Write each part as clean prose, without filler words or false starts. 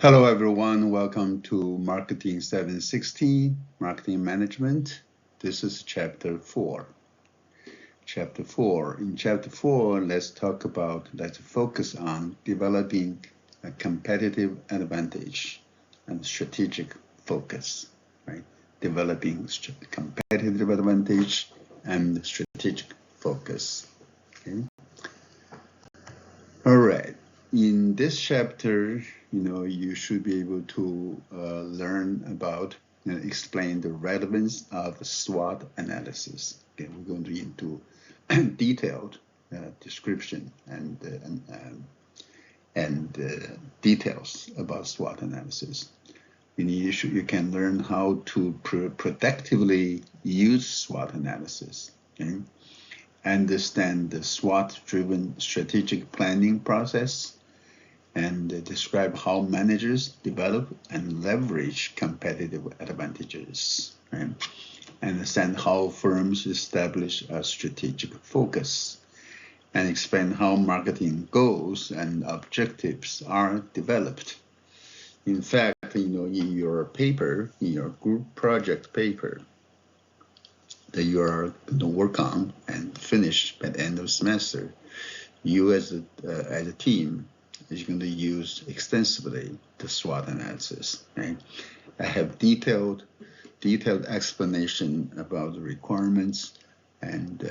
Hello, everyone. Welcome to Marketing 716, Marketing Management. This is Chapter 4. Chapter 4. In Chapter 4, let's focus on developing a competitive advantage and strategic focus, right? Developing competitive advantage and strategic focus, okay? All right. In this chapter, you should be able to learn about and explain the relevance of SWOT analysis. Okay, we're going to into detailed description and details about SWOT analysis. You can learn how to productively use SWOT analysis. Okay? Understand the SWOT-driven strategic planning process, and describe how managers develop and leverage competitive advantages. Right? Understand how firms establish a strategic focus, and explain how marketing goals and objectives are developed. In fact, in your paper, in your group project paper that you are going to work on and finish by the end of the semester, you as a team is going to use extensively the SWOT analysis. Right? I have detailed explanation about the requirements and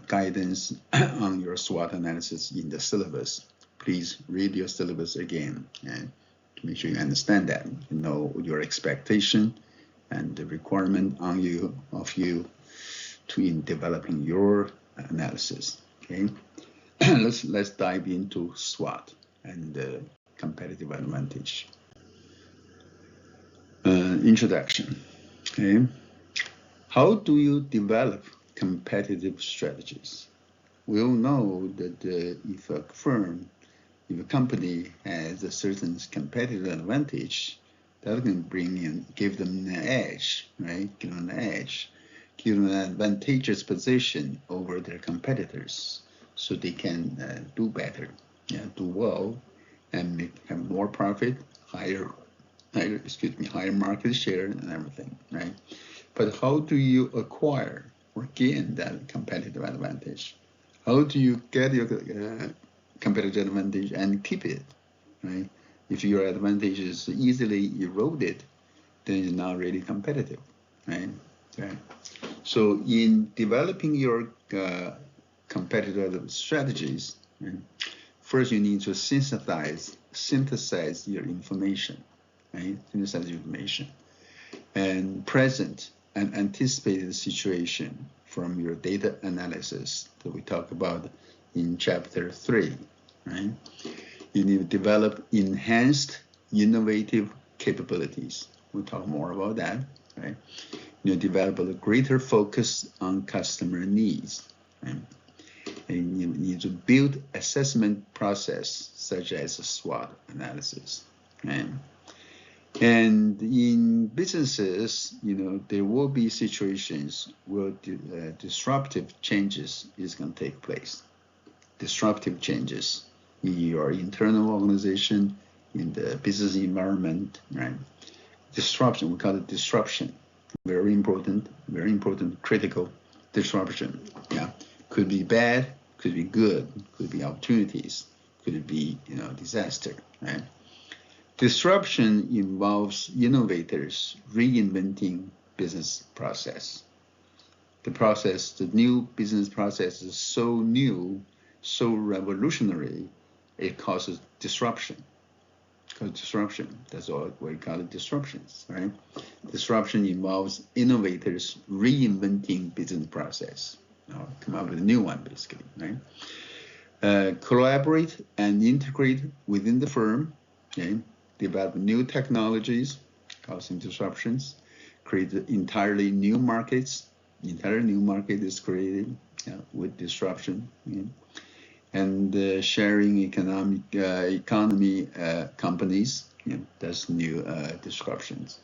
guidance on your SWOT analysis in the syllabus. Please read your syllabus again and to make sure you understand that, you know your expectation and the requirement of you in developing your analysis. Okay, let's dive into SWOT and the competitive advantage. Introduction. Okay, how do you develop competitive strategies? We all know that if a company has a certain competitive advantage, that can give them an edge, right? Give them an advantageous position over their competitors, so they can do better, do well, and have more profit, higher market share and everything, right? But how do you acquire or gain that competitive advantage? How do you get your competitive advantage and keep it, right? If your advantage is easily eroded, then it's not really competitive, right? Okay. So in developing your competitive strategies, right, first you need to synthesize your information, right? Synthesize information and present and anticipate the situation from your data analysis that we talk about in Chapter 3, right? You need to develop enhanced innovative capabilities. We'll talk more about that, right? You develop a greater focus on customer needs, right? And you need to build assessment process such as a SWOT analysis, right? And in businesses, there will be situations where disruptive changes is going to take place. Disruptive changes in your internal organization, in the business environment, right? Disruption, we call it disruption. Very important, critical disruption. Yeah, could be bad, could be good, could be opportunities, could be disaster, right? Disruption involves innovators reinventing business process. The new business process is so new, so revolutionary, it causes disruption. That's what we call it, disruptions, right? Disruption involves innovators reinventing business process. Come up with a new one, basically, right? Collaborate and integrate within the firm, okay? Develop new technologies, causing disruptions, create entirely new markets. Entirely new market is created with disruption, and sharing economy companies. That's new disruptions.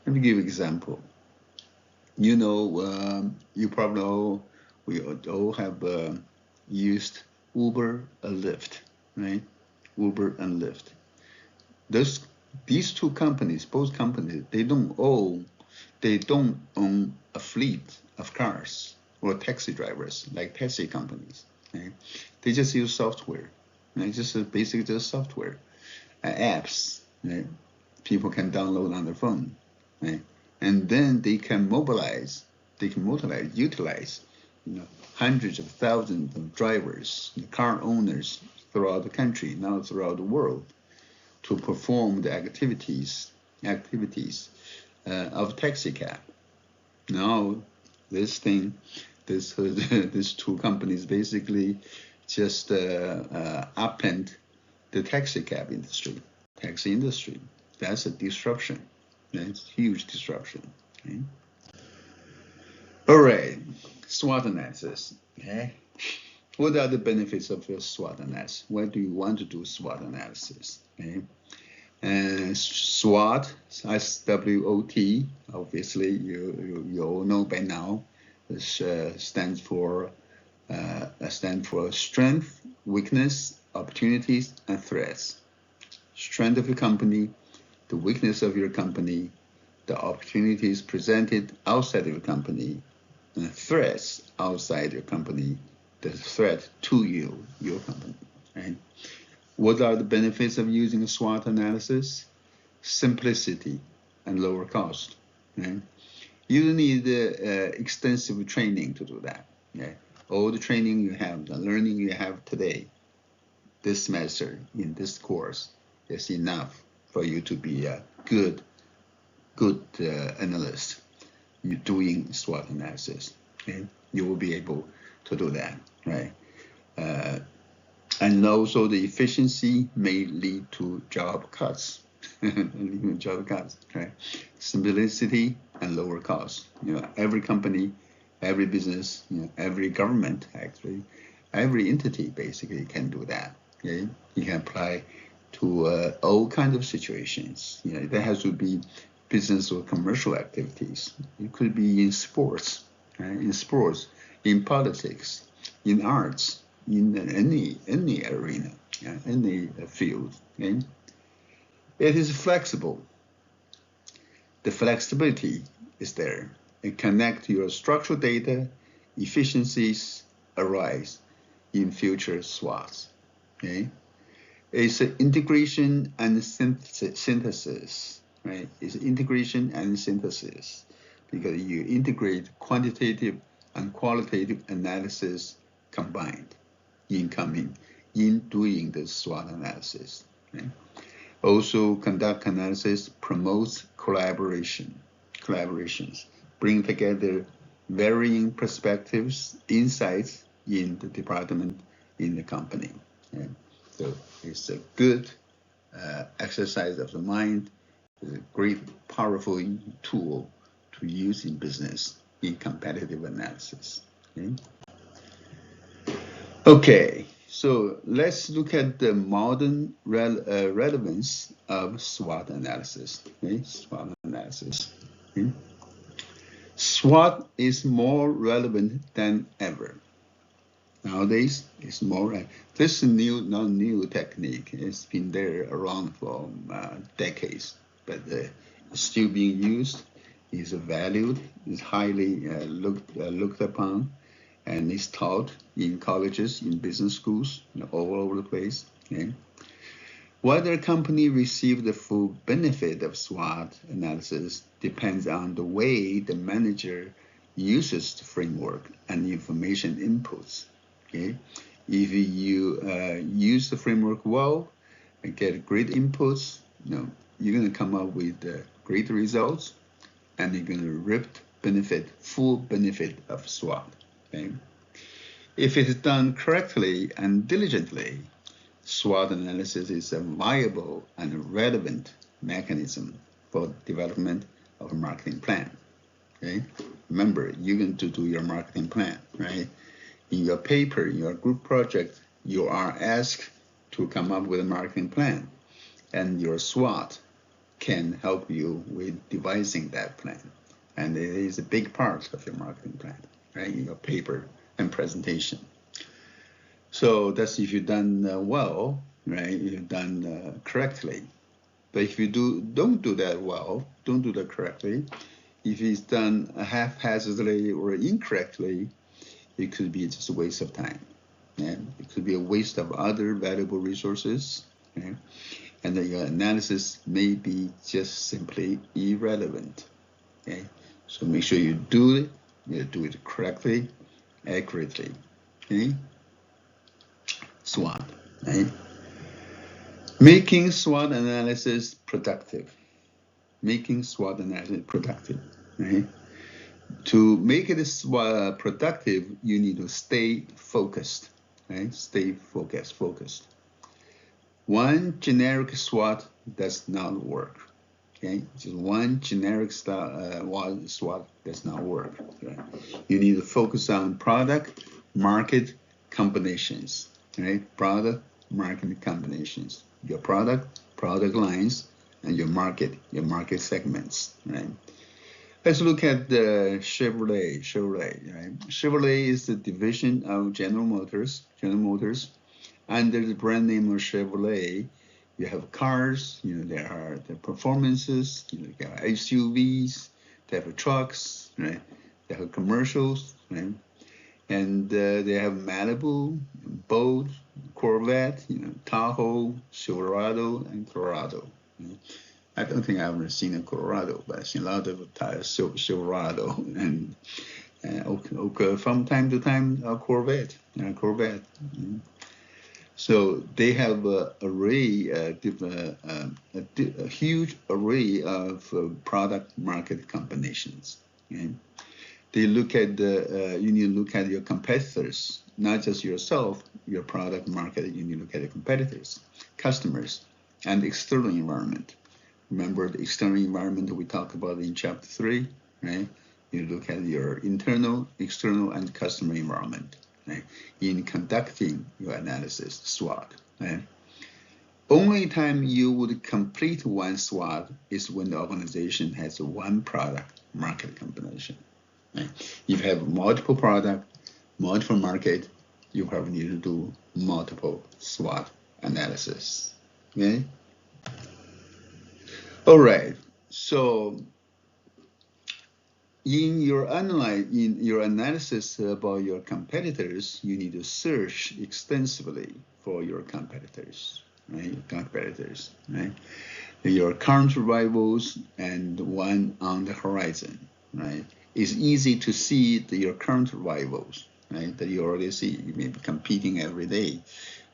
Let me give an example. You probably know we all have used Uber and Lyft, right? Uber and Lyft. Those these two companies, both companies, they don't own a fleet of cars or taxi drivers like taxi companies. Right? They just use software. Right? Just basically just software, apps. Right? People can download on their phone, right? And then they can utilize, hundreds of thousands of drivers, car owners throughout the country, now throughout the world, to perform the activities of taxi cab. Now, these two companies basically just upend the taxi industry. That's a disruption. That's huge disruption. Okay? All right, SWOT analysis. Okay, what are the benefits of your SWOT analysis? Why do you want to do SWOT analysis? Okay, and SWOT, SWOT. Obviously, you all know by now. This stands for strength, weakness, opportunities, and threats. Strength of your company, the weakness of your company, the opportunities presented outside of your company, and threats outside your company, the threat to your company. Right? What are the benefits of using a SWOT analysis? Simplicity and lower cost. Right? You don't need extensive training to do that. Okay? All the training you have, the learning you have today, this semester in this course, is enough for you to be a good analyst. You're doing SWOT analysis. Okay? You will be able to do that, right? And also the efficiency may lead to job cuts. Right? Simplicity and lower cost. Every company, every business, every government, actually, every entity basically can do that. Okay? You can apply to all kinds of situations. There has to be business or commercial activities. It could be in sports, right? In politics, in arts, in any arena, any field. Okay? It is flexible. The flexibility is there. It connects your structural data. Efficiencies arise in future SWOTs. Okay? It's integration and synthesis. Right? It's integration and synthesis because you integrate quantitative and qualitative analysis combined in doing the SWOT analysis. Right? Also, conduct analysis promotes collaborations, bring together varying perspectives, insights in the department, in the company. Right? So it's a good exercise of the mind. It's a great, powerful tool to use in business in competitive analysis. Okay, so let's look at the modern relevance of SWOT analysis. SWOT analysis. SWOT is more relevant than ever. Nowadays, it's more. This is not new technique. It's been there around for decades, but it's still being used. Is valued. Is highly looked upon, and is taught in colleges, in business schools, all over the place. Okay? Whether a company receives the full benefit of SWOT analysis depends on the way the manager uses the framework and information inputs. Okay? If you use the framework well and get great inputs, you're going to come up with great results, and you're going to reap full benefit of SWOT. Okay? If it is done correctly and diligently, SWOT analysis is a viable and relevant mechanism for development of a marketing plan. Okay? Remember, you're going to do your marketing plan, right? In your paper, in your group project, you are asked to come up with a marketing plan, and your SWOT can help you with devising that plan. And it is a big part of your marketing plan, right? In your paper and presentation. So that's if you've done well, right? You've done correctly. But if you don't do that well, don't do that correctly, if it's done haphazardly or incorrectly, it could be just a waste of time. And it could be a waste of other valuable resources. Okay? And then your analysis may be just simply irrelevant. Okay? So make sure you do it correctly, accurately. Okay? SWOT. Right? Making SWOT analysis productive. Making SWOT analysis productive. Right? To make it productive, you need to stay focused. Right? Stay focused. One generic SWOT does not work. Okay, just one generic SWOT does not work. Right? You need to focus on product, market combinations. Right? Product, market combinations. Your product lines, and your market segments. Right? Let's look at the Chevrolet. Right? Chevrolet is the division of General Motors. Under the brand name of Chevrolet, you have cars, there are the performances, you have SUVs, they have trucks, right? They have commercials, right? And they have Malibu, Bolt, Corvette, Tahoe, Silverado, and Colorado. I don't think I've ever seen a Colorado, but I've seen a lot of Silverado, and from time to time Corvette. So they have a huge array of product market combinations. Okay? They look at you need to look at your competitors, not just yourself, your product market. You need to look at the competitors, customers, and the external environment. Remember the external environment we talked about in chapter 3, right? You look at your internal, external, and customer environment. Right? In conducting your analysis, SWOT. Right? Only time you would complete one SWOT is when the organization has one product market combination. Right? If you have multiple product, multiple market, you probably need to do multiple SWOT analysis. Okay? All right. So in your analysis about your competitors, you need to search extensively for your competitors, right? Right? Your current rivals and one on the horizon, right? It's easy to see your current rivals, right? That you already see. You may be competing every day.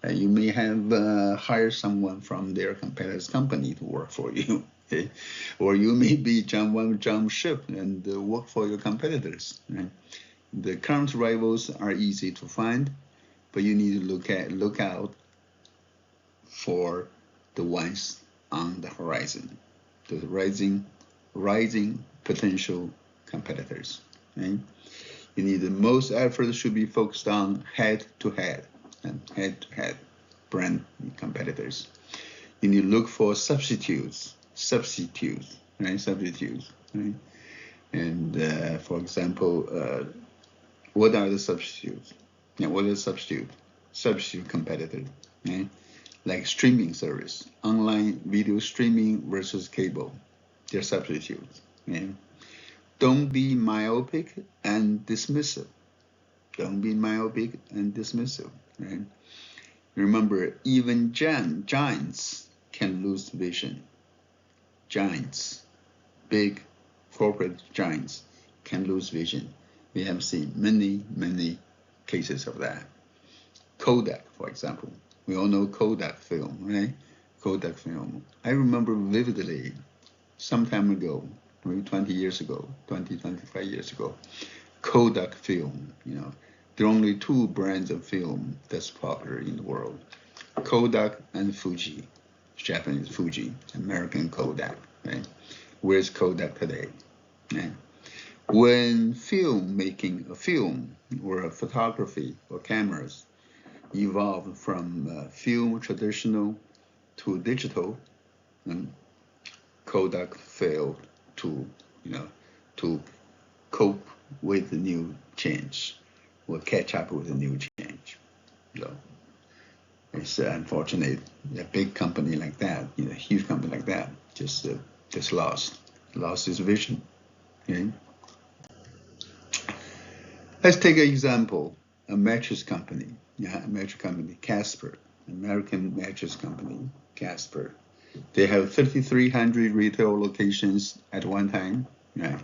You may have hired someone from their competitor's company to work for you. Okay? Or you may be jump ship and work for your competitors. Right? The current rivals are easy to find, but you need to look out for the ones on the horizon, the rising potential competitors. Right? You need the most effort should be focused on head-to-head brand competitors. You need to look for substitutes, right? Right? And for example, what are the substitutes? What is substitute competitor? Right? Like streaming service, online video streaming versus cable. They're substitutes. Right? Don't be myopic and dismissive. Right? Remember, even giants can lose vision. Giants, big corporate giants, can lose vision. We have seen many cases of that. Kodak, for example. We all know Kodak film, right? Kodak film. I remember vividly, some time ago, maybe 25 years ago, Kodak film, there are only two brands of film that's popular in the world. Kodak and Fuji. Japanese Fuji, American Kodak, right? Where's Kodak today? Right? When making a film or a photography or cameras evolved from film traditional to digital, Kodak failed to cope with the new change or catch up with the new change. It's unfortunate. A big company like that, a huge company like that, just lost his vision. Okay. Let's take an example, a mattress company. Yeah, a mattress company, Casper, American mattress company, Casper. They have 3,300 retail locations at one time. Yeah.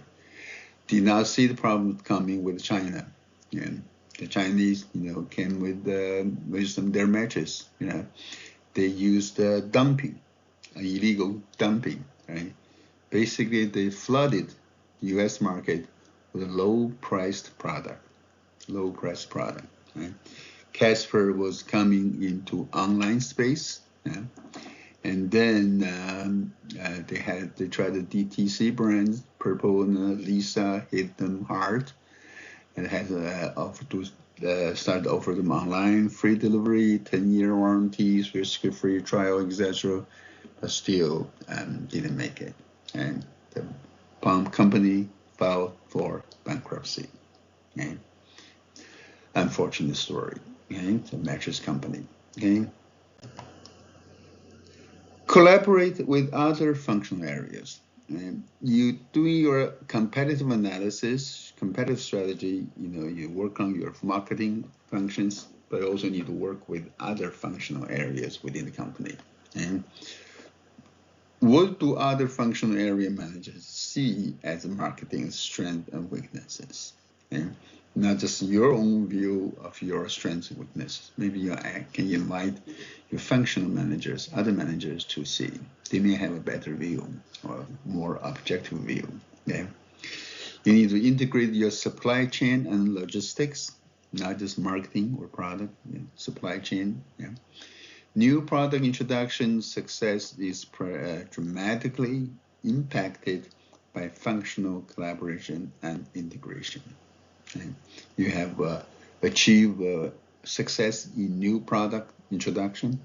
Did not see the problem coming with China. Yeah. The Chinese, came with their mattress. They used dumping, illegal dumping, right? Basically, they flooded the U.S. market with a low-priced product. Right? Casper was coming into online space, yeah? And then they tried the DTC brands. Purple and Lisa hit them hard, and had started to offer them online, free delivery, 10-year warranties, risk-free trial, etc. But still didn't make it, and the pump company filed for bankruptcy. Okay? Unfortunate story. Okay? It's a mattress company. Okay? Collaborate with other functional areas. You doing your competitive analysis, competitive strategy, you work on your marketing functions, but also need to work with other functional areas within the company. And what do other functional area managers see as marketing strengths and weaknesses? And not just your own view of your strengths and weaknesses. Maybe you can invite your functional managers, other managers to see. They may have a better view or more objective view. Okay? You need to integrate your supply chain and logistics, not just marketing or product, supply chain. Yeah? New product introduction success is dramatically impacted by functional collaboration and integration. Okay? You have achieved success in new product introduction.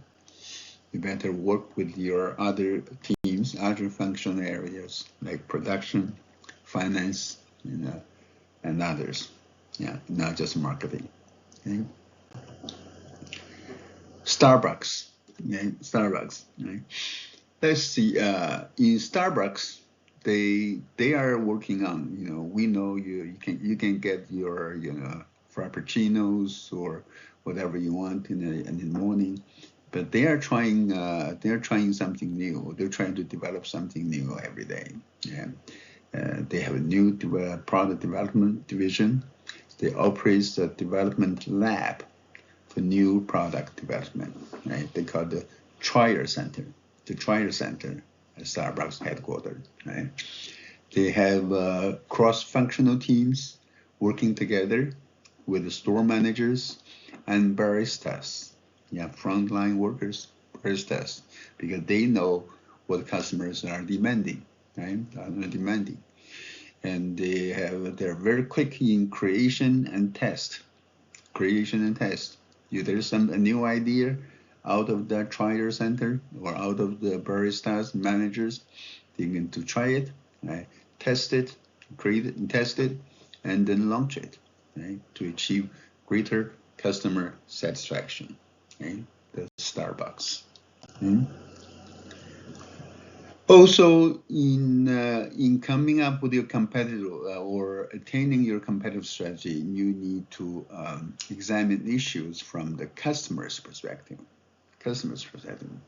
You better work with your other teams, other functional areas like production, finance, and others. Yeah, not just marketing. Okay? Starbucks. Okay? Starbucks. Okay? Let's see. In Starbucks, they are working on. We know you can get your frappuccinos or whatever you want in the morning, but they are trying something new. They're trying to develop something new every day. Yeah. They have a new product development division. They operate a development lab for new product development. Right? They call the Trial Center. The Trial Center at Starbucks headquarters. Right? They have cross-functional teams working together with the store managers and baristas. Yeah, frontline workers, baristas, because they know what customers are demanding. Right? And they're very quick in creation and test. If there's a new idea out of the trial center or out of the baristas managers, they get to try it, right? Test it, create it, and test it, and then launch it, right? To achieve greater customer satisfaction. Right? That's Starbucks. Also, in coming up with your competitive or attaining your competitive strategy, you need to examine issues from the customer's perspective.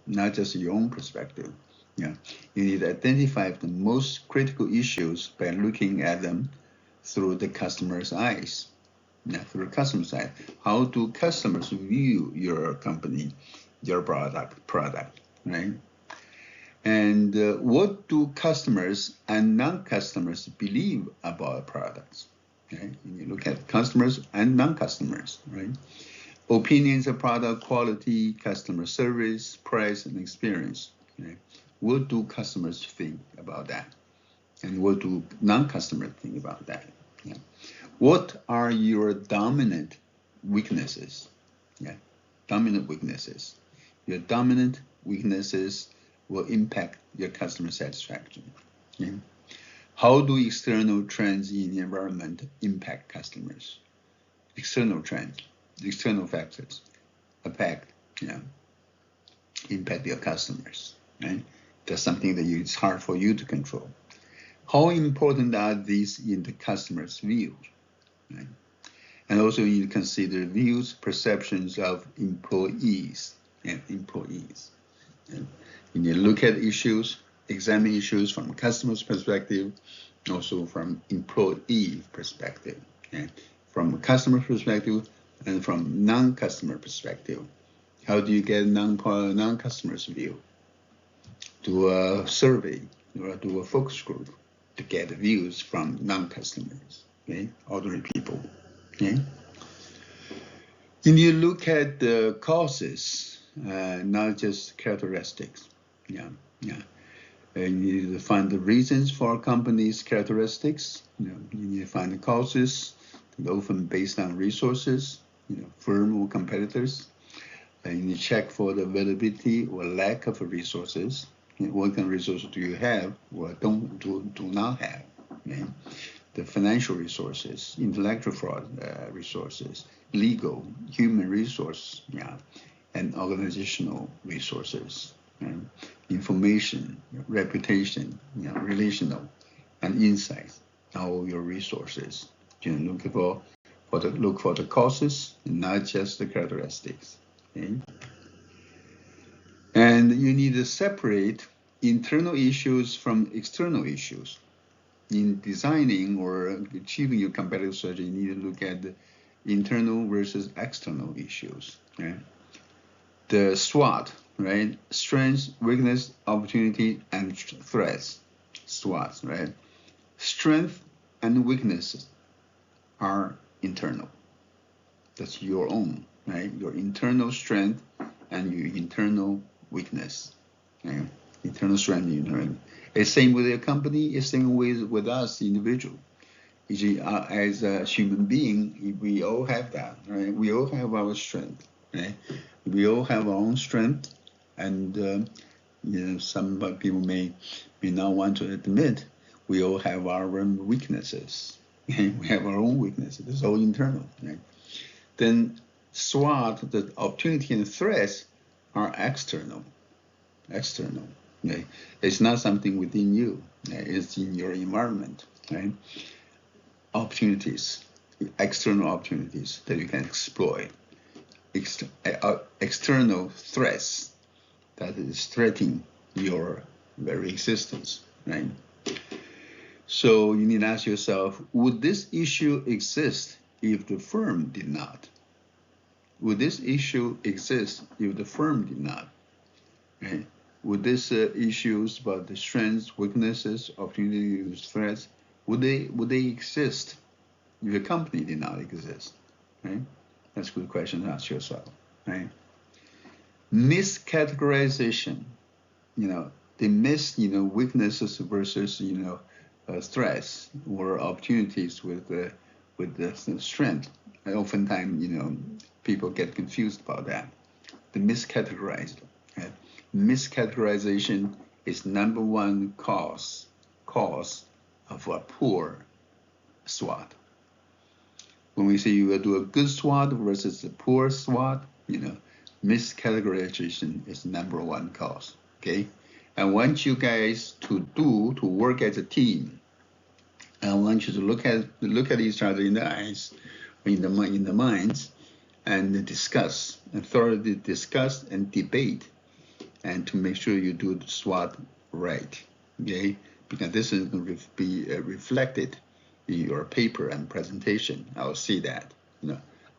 Not just your own perspective. Yeah, you need to identify the most critical issues by looking at them through the customer's eyes. Through the customer's eyes. How do customers view your company, your product, right? And what do customers and non-customers believe about products? Okay? You look at customers and non-customers, right? Opinions of product quality, customer service, price, and experience. Okay? What do customers think about that? And what do non-customers think about that? Yeah. What are your dominant weaknesses? Yeah, dominant weaknesses. Your dominant weaknesses will impact your customer satisfaction. Okay? How do external trends in the environment impact customers? External trends, external factors impact your customers. Right? That's something that it's hard for you to control. How important are these in the customer's view? Right? And also you consider views, perceptions of employees and employees. And you need to look at issues, examine issues from a customer's perspective, also from employee perspective, okay? From a customer perspective and from non-customer perspective. How do you get non-customers' view? Do a survey or do a focus group to get views from non-customers, okay? Ordinary people, okay? You need to look at the causes, not just characteristics. You need to find the reasons for a company's characteristics. You need to find the causes, often based on resources, firm or competitors. And you need to check for the availability or lack of resources. What kind of resources do you have or do not have? Okay? The financial resources, intellectual resources, legal, human resource, and organizational resources, information, reputation, relational, and insights. All your resources. Look for the causes, and not just the characteristics. Okay? And you need to separate internal issues from external issues. In designing or achieving your competitive strategy, you need to look at the internal versus external issues. Okay? The SWOT, right? Strengths, weakness, opportunity, and threats. SWOT, right? Strength and weaknesses are internal. That's your own, right? Your internal strength and your internal weakness. Okay? Internal strength and internal. It's same with your company, it's same with us, individual. As a human being, we all have that, right? We all have our strength, right? We all have our own strength, and some people may not want to admit we all have our own weaknesses. Okay? We have our own weaknesses. It's all internal, right? Then SWOT, the opportunity and threats, are external. External. Okay? It's not something within you. Okay? It's in your environment. Right? Opportunities, external opportunities that you can exploit. External threats that is threatening your very existence. Right? So you need to ask yourself, would this issue exist if the firm did not? Would this issue exist if the firm did not? Right? Would these issues about the strengths, weaknesses, opportunities, threats, would they exist if the company did not exist? Right? That's a good question to ask yourself. Right? Miscategorization, they miss weaknesses versus threats or opportunities with the strength. And oftentimes people get confused about that. The miscategorized. Okay? Miscategorization is number one cause of a poor SWOT. When we say you will do a good SWOT versus a poor SWOT, miscategorization is number one cause. Okay, I want you guys to work as a team. I want you to look at each other in the eyes, in the minds, and discuss, and thoroughly discuss and debate, and to make sure you do the SWOT right. Okay, because this is going to be reflected in your paper and presentation. I'll see that.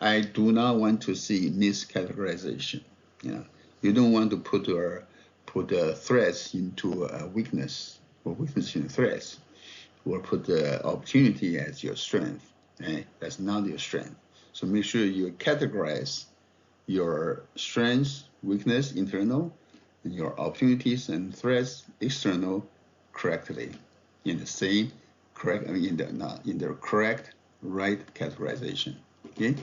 I do not want to see miscategorization. You don't want to put threats into a weakness, or weakness in threats, or put the opportunity as your strength. Right? That's not your strength. So make sure you categorize your strengths, weakness, internal, and your opportunities and threats, external, correctly, in the correct, right categorization. Okay.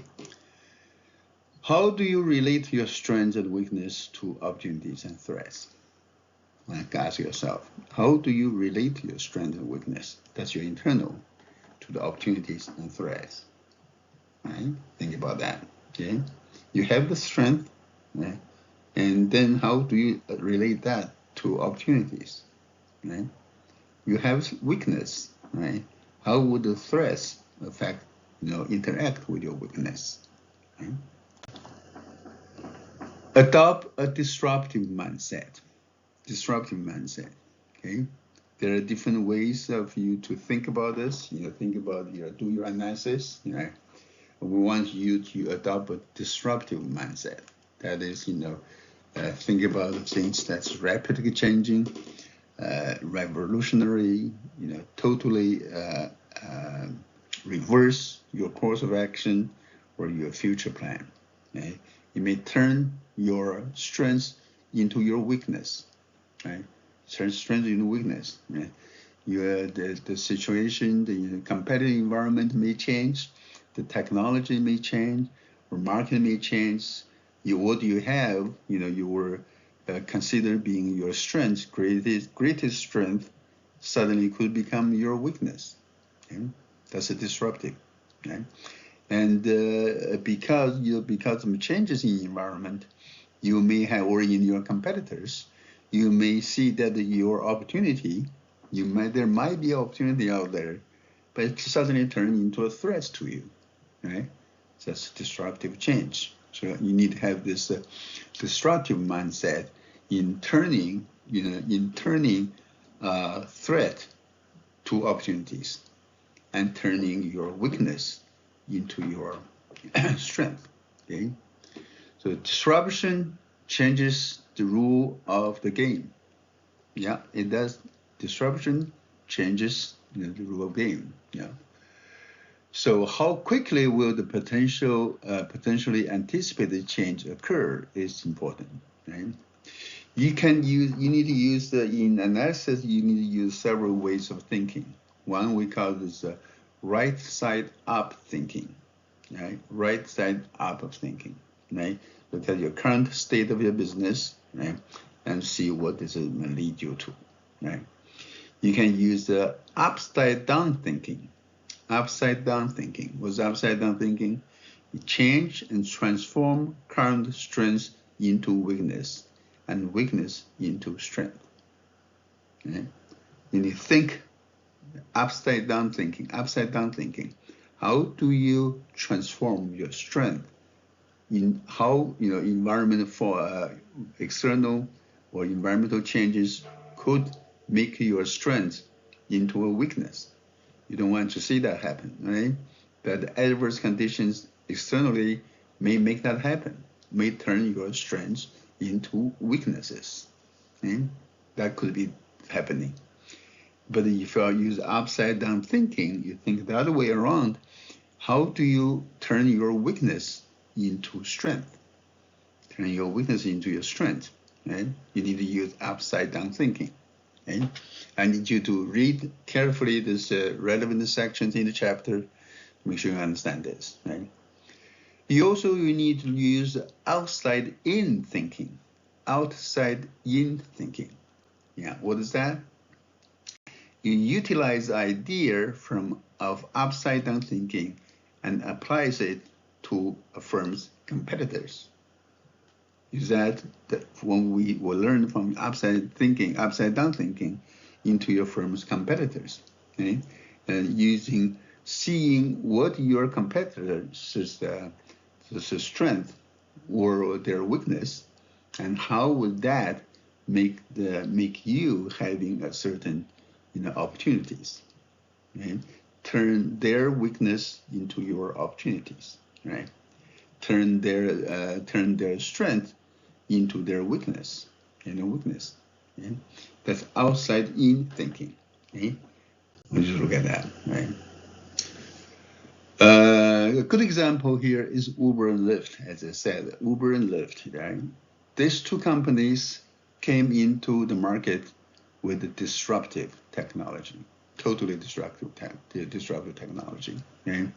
How do you relate your strengths and weakness to opportunities and threats? Like, ask yourself, how do you relate your strength and weakness? That's your internal to the opportunities and threats. Right? Think about that. Okay. You have the strength, right? And then how do you relate that to opportunities, right? You have weakness, right? How would the threats affect, interact with your weakness? Right? Adopt a disruptive mindset. Disruptive mindset. Okay. There are different ways of you to think about this. Think about do your analysis. We want you to adopt a disruptive mindset. That is, think about things that's rapidly changing, revolutionary. Totally reverse your course of action or your future plan. Okay? You may turn your strengths into your weakness, right? Turn strength into weakness. Right? The situation, the competitive environment may change, the technology may change, or market may change. What you have, you were considered being your strength, greatest strength, suddenly could become your weakness. Okay? That's a disruptive. Okay? And because of changes in the environment, you may have, or in your competitors, you may see that your opportunity, there might be opportunity out there, but it suddenly turns into a threat to you, right? That's disruptive change. So you need to have this disruptive mindset in turning threat to opportunities and turning your weakness into your strength. Okay, so disruption changes the rule of the game. Yeah, it does. Disruption changes the rule of game. Yeah. So how quickly will the potentially anticipated change occur is important, right? You need to use in analysis. You need to use several ways of thinking. One we call this right side up thinking, right? Right side up of thinking, right? Look at your current state of your business, right? And see what this will lead you to, right? You can use the upside down thinking. Upside down thinking. What's upside down thinking? You change and transform current strength into weakness and weakness into strength. Okay? You need to think upside down thinking. Upside down thinking. How do you transform your strength in how environment for external or environmental changes could make your strength into a weakness? You don't want to see that happen, right? But adverse conditions externally may make that happen, may turn your strengths into weaknesses. Okay? That could be happening. But if you use upside down thinking, you think the other way around. How do you turn your weakness into strength? Turn your weakness into your strength. Right? You need to use upside down thinking. Okay? I need you to read carefully this relevant sections in the chapter to make sure you understand this. Right? You need to use outside in thinking. Outside in thinking. Yeah, what is that? You utilize the idea of upside down thinking and applies it to a firm's competitors. Use that when we will learn from upside down thinking into your firm's competitors. Okay? And seeing what your competitors' strength or their weakness, and how would that make you having a certain opportunities. Right? Turn their weakness into your opportunities. Right? Turn their strength into their weakness. Weakness. Okay? That's outside in thinking. Okay? Let's just look at that. Right? A good example here is Uber and Lyft. As I said, Uber and Lyft. Right? These two companies came into the market with a disruptive technology, totally disruptive technology. Right?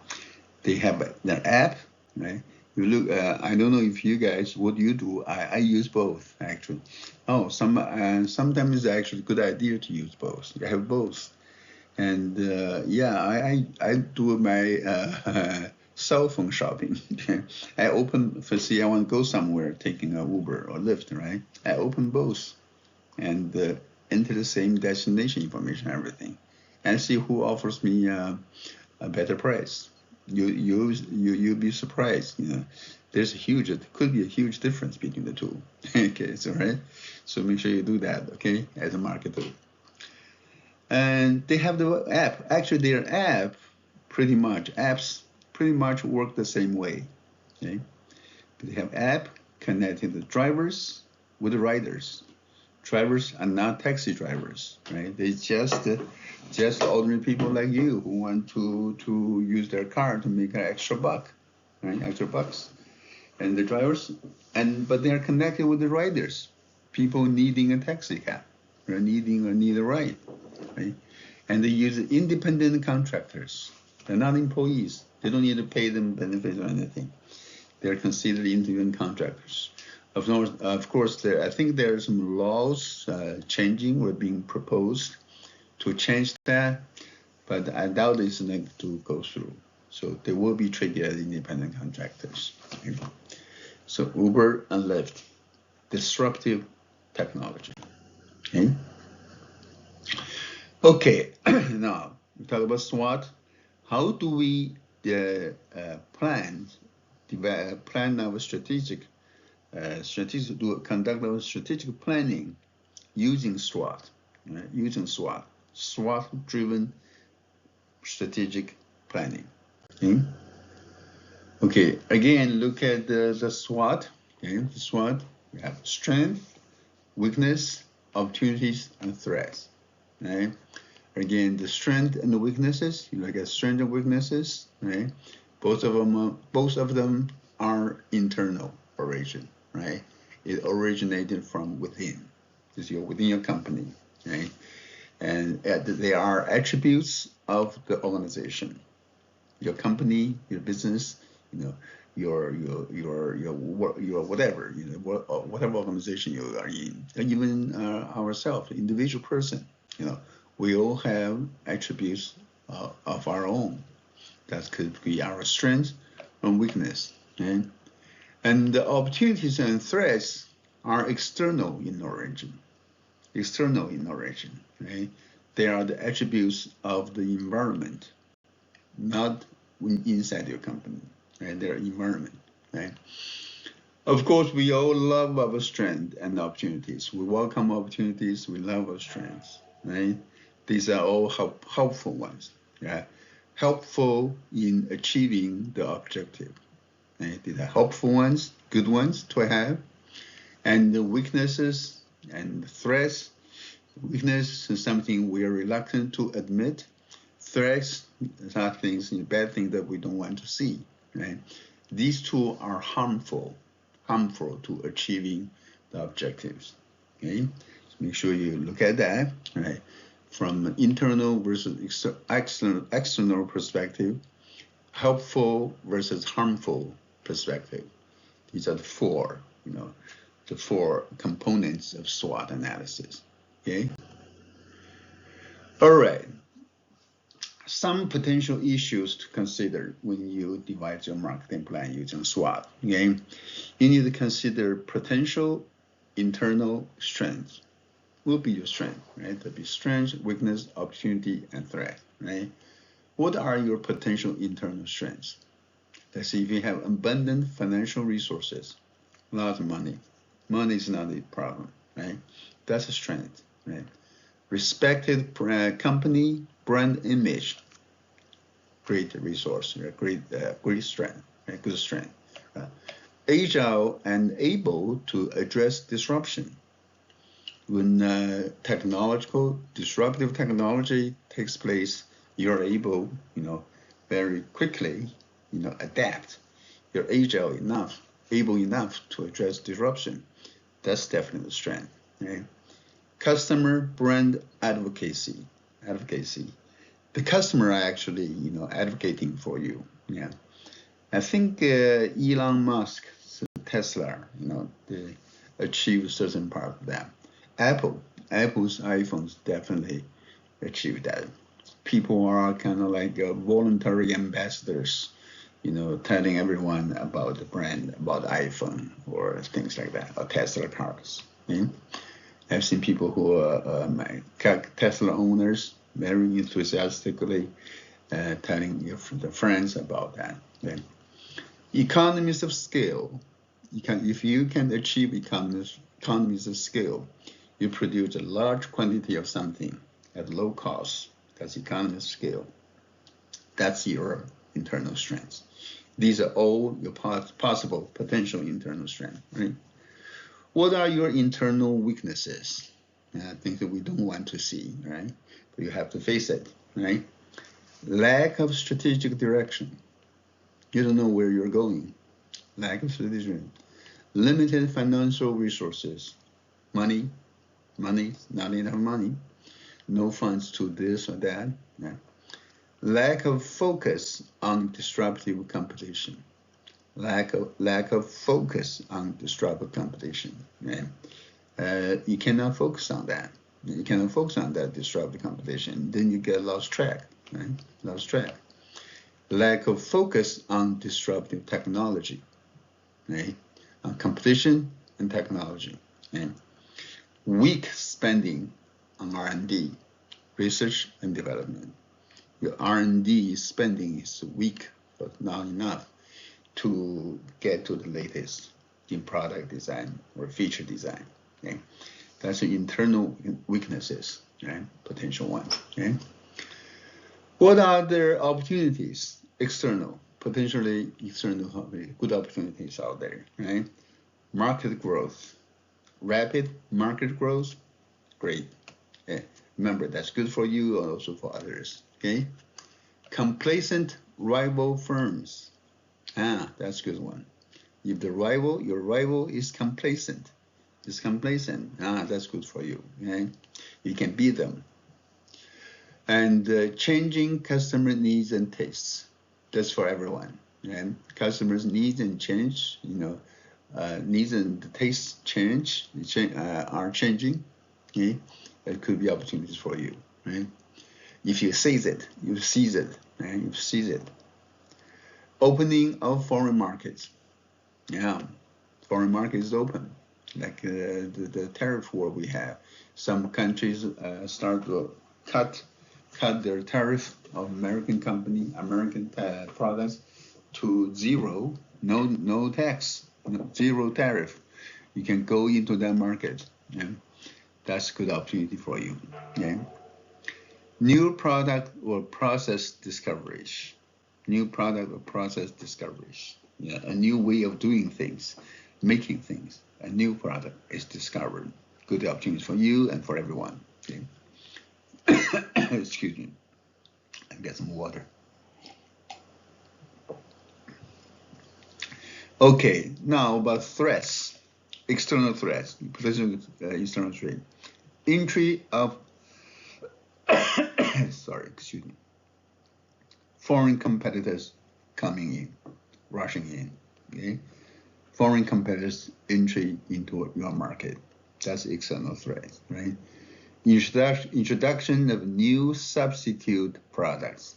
They have their app. Right? You look. I don't know if you guys, what you do. I use both actually. Oh, sometimes it's actually a good idea to use both. You have both, and I do my cell phone shopping. I want to go somewhere, taking a Uber or Lyft. Right? I open both. and enter the same destination information, everything, and see who offers me a better price. You'll be surprised. There's could be a huge difference between the two. Okay, so right. So make sure you do that. Okay, as a marketer. And they have the app. Actually, their apps pretty much work the same way. Okay, they have app connecting the drivers with the riders. Drivers are not taxi drivers, right? They just ordinary people like you who want to use their car to make an extra buck, right? Extra bucks. And the drivers, but they are connected with the riders, people needing a taxi cab, or need a ride, right? And they use independent contractors. They're not employees. They don't need to pay them benefits or anything. They're considered independent contractors. Of course, I think there are some laws changing or being proposed to change that, but I doubt it's going to go through. So they will be treated as independent contractors. Okay? So Uber and Lyft, disruptive technology. Okay. Okay. Now we talk about SWOT. How do we plan our conduct our strategic planning using SWOT, right? Using SWOT-driven strategic planning. Okay. Okay. Again, look at the SWOT. Okay. The SWOT. We have strength, weakness, opportunities, and threats. Right. Again, the strength and the weaknesses. You look at strength and weaknesses. Right. Both of them are internal origin. Right. It originated from within. It's within your company. Right. And they are attributes of the organization, your company, your business, your whatever, whatever organization you are in, and even ourselves, individual person, we all have attributes of our own. That could be our strength and weakness. Okay? And the opportunities and threats are external in origin. Right? They are the attributes of the environment, not inside your company, right? Their environment, right? Of course, we all love our strengths and opportunities. We welcome opportunities. We love our strengths, right? These are all helpful ones, yeah? Helpful in achieving the objective. Right? These are helpful ones, good ones to have. And the weaknesses and threats. Weakness is something we are reluctant to admit. Threats are things, bad things that we don't want to see. Right? These two are harmful to achieving the objectives. Okay, so make sure you look at that. Right, from an internal versus external perspective, helpful versus harmful perspective. These are the four components of SWOT analysis. Okay. All right. Some potential issues to consider when you devise your marketing plan using SWOT. Okay, you need to consider potential internal strengths. Will be your strength, right? There'll be strength, weakness, opportunity, and threat, right? What are your potential internal strengths? Let's see, if you have abundant financial resources, a lot of money. Money is not a problem, right? That's a strength, right? Respected company brand image, great resource, great strength, right? Good strength. Agile and able to address disruption. When disruptive technology takes place, you're able, very quickly, adapt. You're able enough to address disruption. That's definitely a strength. Right? Customer brand advocacy. The customer are actually, advocating for you. Yeah. I think Elon Musk, Tesla, they achieved a certain part of that. Apple's iPhones definitely achieved that. People are kind of like voluntary ambassadors, telling everyone about the brand, about iPhone or things like that, or Tesla cars. Okay? I've seen people who are Tesla owners very enthusiastically telling their friends about that. Okay? Economies of scale. If you can achieve economies of scale, you produce a large quantity of something at low cost. That's economy of scale. That's your internal strengths. These are all your possible potential internal strengths, right? What are your internal weaknesses? Things that we don't want to see, right? But you have to face it, right? Lack of strategic direction. You don't know where you're going. Lack of strategic. Limited financial resources. Money, not enough money. No funds to this or that. Yeah. Lack of focus on disruptive competition. Lack of focus on disruptive competition. Right? You cannot focus on that. You cannot focus on that disruptive competition. Then you get lost track. Right? Lost track. Lack of focus on disruptive technology. Right? On competition and technology. Right? Weak spending on R&D, research and development. Your R&D spending is weak, but not enough to get to the latest in product design or feature design. Okay? That's the internal weaknesses, right? Potential one. Okay? What are the opportunities? External, potentially external, good opportunities out there, right? Market growth, rapid market growth, great. Okay? Remember, that's good for you and also for others. Okay? Complacent rival firms. That's a good one. If your rival is complacent, that's good for you. Okay? You can beat them. And changing customer needs and tastes. That's for everyone. Okay? Customers' needs and change, needs and tastes are changing. Okay? It could be opportunities for you. Right? If you seize it, you seize it. Right? You seize it. Opening of foreign markets. Yeah, foreign market is open. Like the tariff war we have. Some countries start to cut their tariff of American products to zero, no tax, zero tariff. You can go into that market. Yeah? That's a good opportunity for you. Yeah? New product or process discoveries. New product or process discoveries. Yeah, a new way of doing things, making things. A new product is discovered. Good opportunities for you and for everyone. Okay? Excuse me. I get some water. Okay, now about threats, external threats, potential external threat. Entry of, foreign competitors coming in, rushing in. Okay? Foreign competitors entry into your market. That's external threat, right? Introduction of new substitute products.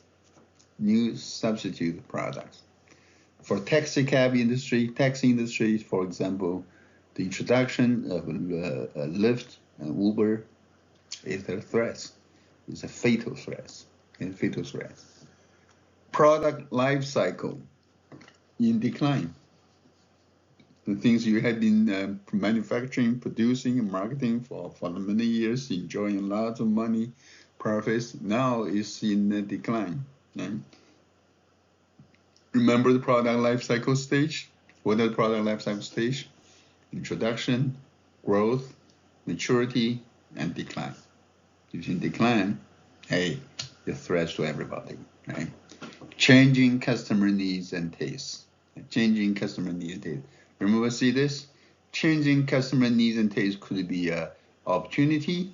For taxi industry, for example, the introduction of Lyft and Uber is a threat. It's a fatal threat. Product life cycle in decline. The things you have been manufacturing, producing, and marketing for many years, enjoying lots of money, profits, now is in decline. Right? Remember the product life cycle stage? What are the product life cycle stage? Introduction, growth, maturity, and decline. If you decline, hey, you're threats to everybody. Right? Changing customer needs and tastes. Remember, see this? Changing customer needs and tastes could be an opportunity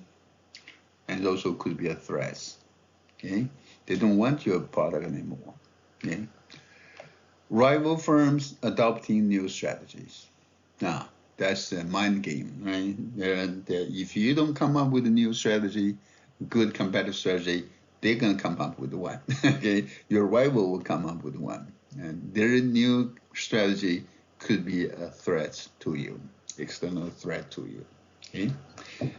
and also could be a threat. Okay? They don't want your product anymore. Okay? Rival firms adopting new strategies. Now, that's a mind game, right? If you don't come up with a new strategy, good competitive strategy, they're going to come up with one. Okay? Your rival will come up with one. And their new strategy could be a threat to you, external threat to you. Okay,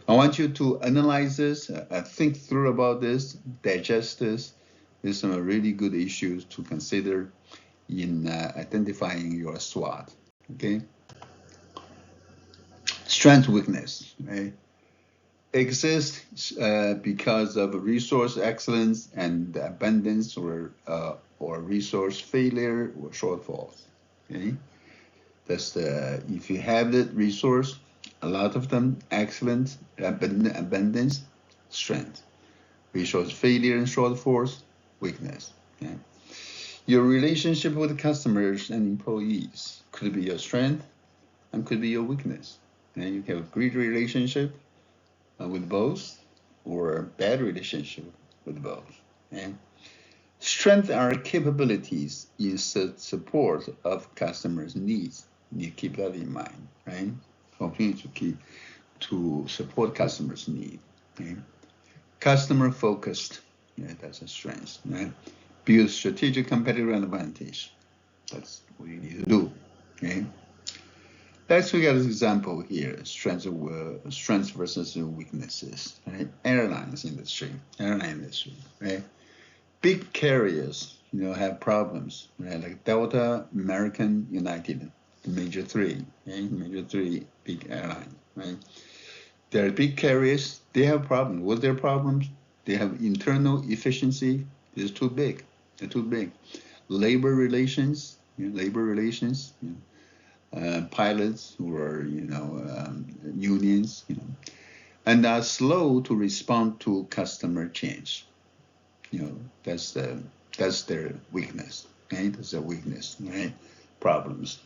I want you to analyze this, think through about this, digest this. There's some really good issues to consider in identifying your SWOT. Okay, strength, weakness, right? Exists because of resource excellence and abundance, or resource failure or shortfalls. Okay, that's the, if you have the resource, a lot of them, excellent, abundance, strength. Resource failure and shortfalls, weakness. Okay? Your relationship with customers and employees could be your strength and could be your weakness. And you have a great relationship with both, or a bad relationship with both. Okay? Strength are capabilities in support of customers' needs. You keep that in mind, right? Continue to support customers' need. Okay? Customer focused, yeah, that's a strength, right? Build strategic competitive advantage. That's what you need to do. Okay. Let's look at an example here: strengths versus weaknesses. Right? Airline industry, right? Big carriers, have problems, right? Like Delta, American, United, the major three, big airlines, right? They're big carriers. They have problems. What's their problems? They have internal efficiency is too big. They're too big. Labor relations, pilots who are, unions, and are slow to respond to customer change. That's their weakness. Okay, that's their weakness. Right, problems.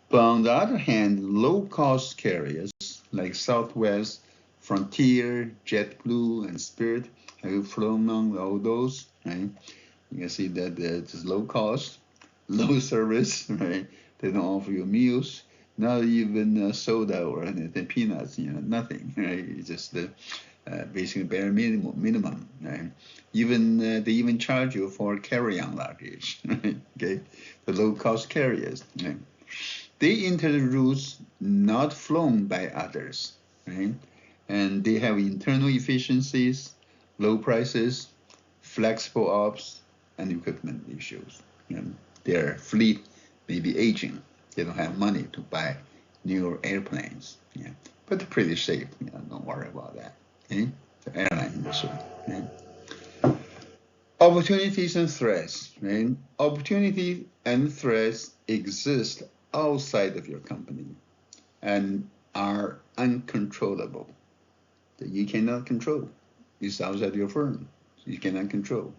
But on the other hand, low-cost carriers like Southwest, Frontier, JetBlue, and Spirit, have you flown on all those? Right? You can see that it's low cost, low service, right? They don't offer you meals, not even soda or anything, peanuts, nothing, right? It's just the basically bare minimum, right? Even they even charge you for carry-on luggage, right? Okay, the low-cost carriers, right? They enter the routes not flown by others, right? And they have internal efficiencies, low prices, flexible ops, and equipment issues. Their fleet may be aging. They don't have money to buy newer airplanes. Yeah, but they're pretty safe. Don't worry about that. Okay, the airline industry. Okay? Opportunities and threats. Right? Opportunity and threats exist outside of your company and are uncontrollable. That you cannot control. It's outside your firm. You cannot control.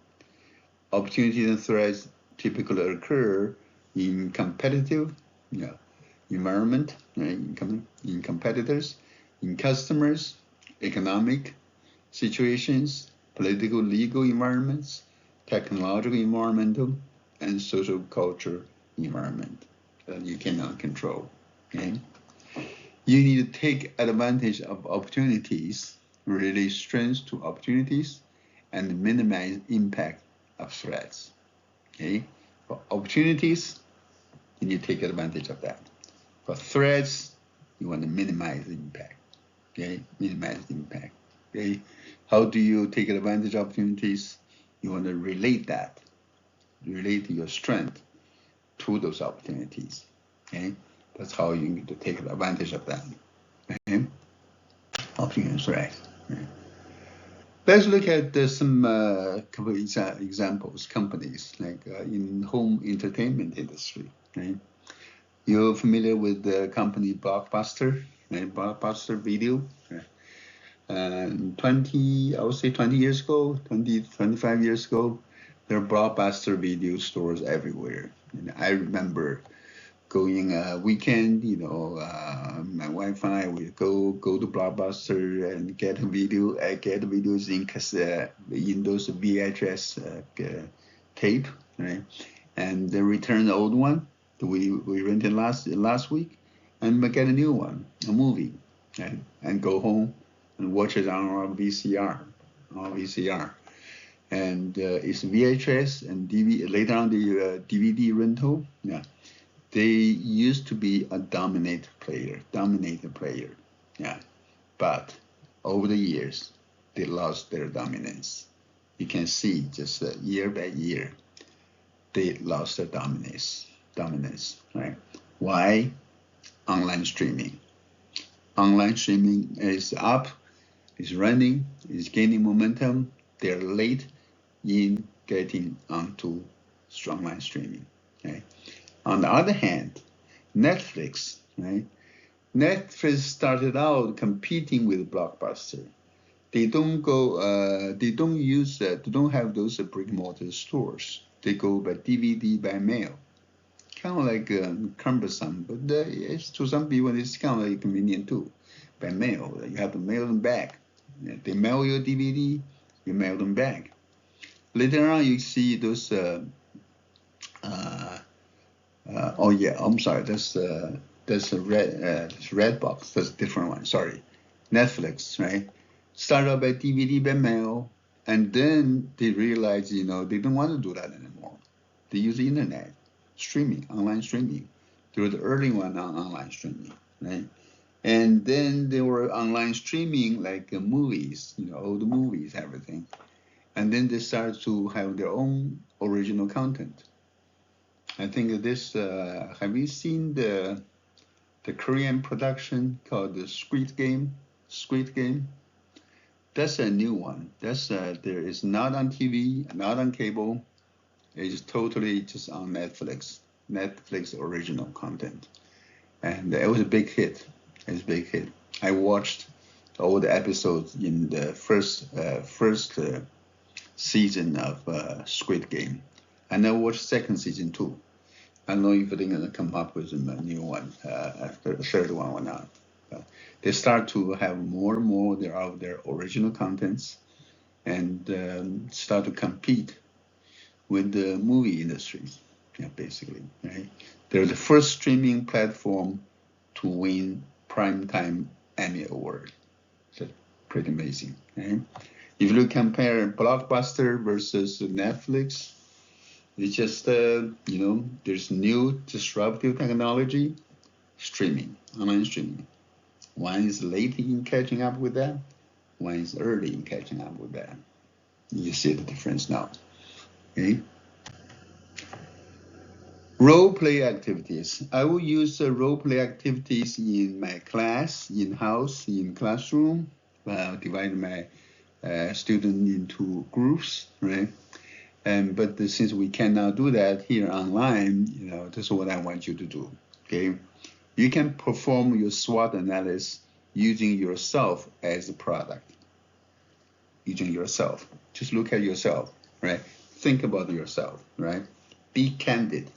Opportunities and threats typically occur in competitive environment, right? In competitors, in customers, economic situations, political, legal environments, technological, environmental, and social culture environment that you cannot control. Okay? You need to take advantage of opportunities, relate strengths to opportunities, and minimize impact of threats. Okay? For opportunities, you need to take advantage of that. For threats, you want to minimize the impact. Okay? Minimize the impact. Okay? How do you take advantage of opportunities? You want to relate your strength to those opportunities. Okay? That's how you need to take advantage of that. Okay? Opportunities, right? Okay. Let's look at some couple examples, companies like in home entertainment industry. Right? You're familiar with the company Blockbuster, right? Blockbuster Video. Right? 20 years ago, 25 years ago, there were Blockbuster Video stores everywhere. And I remember going weekend, my wife and I would go to Blockbuster and get videos in cassette, in those VHS tape, right? And then return the old one that we rented last week, and get a new one, a movie, right? And go home and watch it on our VCR. And it's VHS and DVD. Later on, the DVD rental. Yeah. They used to be a dominator player. Yeah. but over the years, they lost their dominance. You can see just year by year, they lost their dominance, right? Why? Online streaming. Online streaming is up, is running, is gaining momentum. They're late in getting onto online streaming. Okay? On the other hand, Netflix, right? Netflix started out competing with Blockbuster. They don't go, they don't use, they don't have those brick and mortar stores. They go by DVD, by mail. Kind of like cumbersome, but it's, to some people, it's kind of like convenient too. By mail, you have to mail them back. They mail your DVD, you mail them back. Later on, you see those. Oh yeah, I'm sorry. That's a red box. That's a different one. Sorry, Netflix, right? Started out by DVD, by mail, and then they realized, they don't want to do that anymore. They use the internet, streaming, online streaming. They were the early one on online streaming, right? And then they were online streaming like movies, all the movies, everything. And then they started to have their own original content. I think this, have you seen the Korean production called the Squid Game? Squid Game? That's a new one. That's there is not on TV, not on cable. It's totally just on Netflix. Netflix original content. And it was a big hit. It was a big hit. I watched all the episodes in the first season of Squid Game. And I watched second season too. I don't know if they're going to come up with a new one after the third one or not. They start to have more and more of their original contents and start to compete with the movie industry, basically. Right? They're the first streaming platform to win Primetime Emmy Award. So pretty amazing. Right? If you compare Blockbuster versus Netflix, it's just, there's new disruptive technology, streaming, online streaming. One is late in catching up with that. One is early in catching up with that. You see the difference now. Okay. Role play activities. I will use role play activities in my class, in-house, in classroom. Divide my students into groups, right? But since we cannot do that here online, this is what I want you to do. Okay, you can perform your SWOT analysis using yourself as a product. Using yourself, just look at yourself, right? Think about yourself, right? Be candid.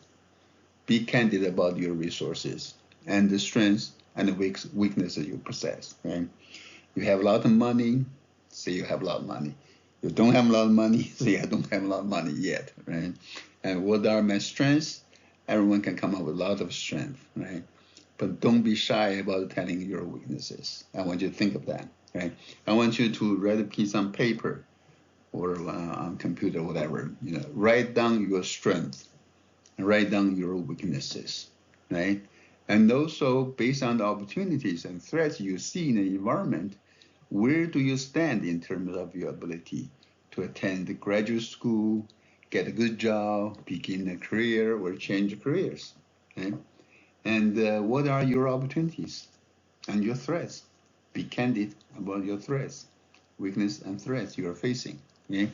Be candid about your resources and the strengths and the weaknesses you possess. Right? You have a lot of money, say you have a lot of money. You don't have a lot of money, say I don't have a lot of money yet, right? And what are my strengths? Everyone can come up with a lot of strength, right? But don't be shy about telling your weaknesses. I want you to think of that, right? I want you to write a piece on paper or on computer, whatever, write down your strengths and write down your weaknesses, right? And also, based on the opportunities and threats you see in the environment, where do you stand in terms of your ability to attend the graduate school, get a good job, begin a career, or change careers? Okay? And what are your opportunities and your threats? Be candid about your threats, weakness and threats you are facing. Okay?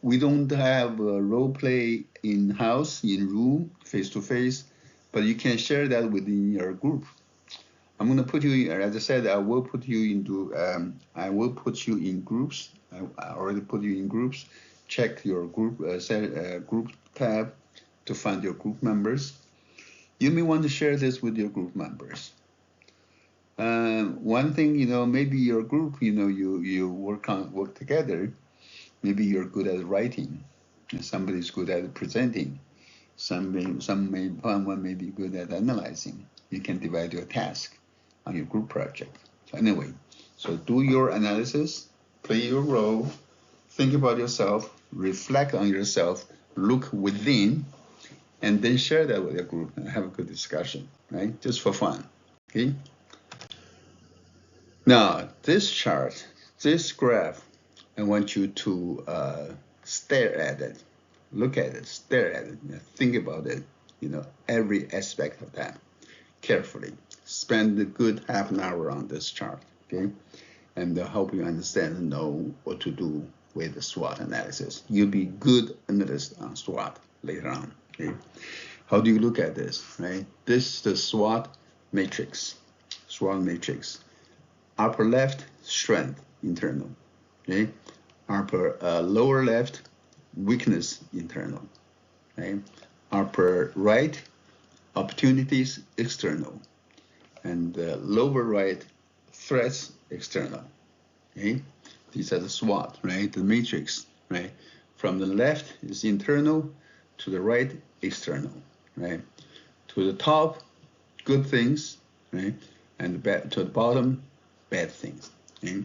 We don't have role play in-house, in room, face-to-face, but you can share that within your group. I'm going to put you, as I said, I will put you in groups. I already put you in groups. Check your group group tab to find your group members. You may want to share this with your group members. One thing, maybe your group, you work together. Maybe you're good at writing. Somebody's good at presenting. Someone may be good at analyzing. You can divide your task on your group project. So anyway, so do your analysis, play your role, think about yourself, reflect on yourself, look within, and then share that with your group and have a good discussion, right? Just for fun, okay? Now, this chart, this graph, I want you to stare at it, look at it, stare at it, think about it, every aspect of that carefully. Spend a good half an hour on this chart, okay? And help you understand and know what to do with the SWOT analysis. You'll be good analyst on SWOT later on, okay? How do you look at this, right? This is the SWOT matrix, Upper left, strength, internal, okay? Upper lower left, weakness, internal, okay? Upper right, opportunities, external, and lower right, threats, external, okay? These are the SWOT, right? The matrix, right? From the left is internal, to the right, external, right? To the top, good things, right? And to the bottom, bad things, okay?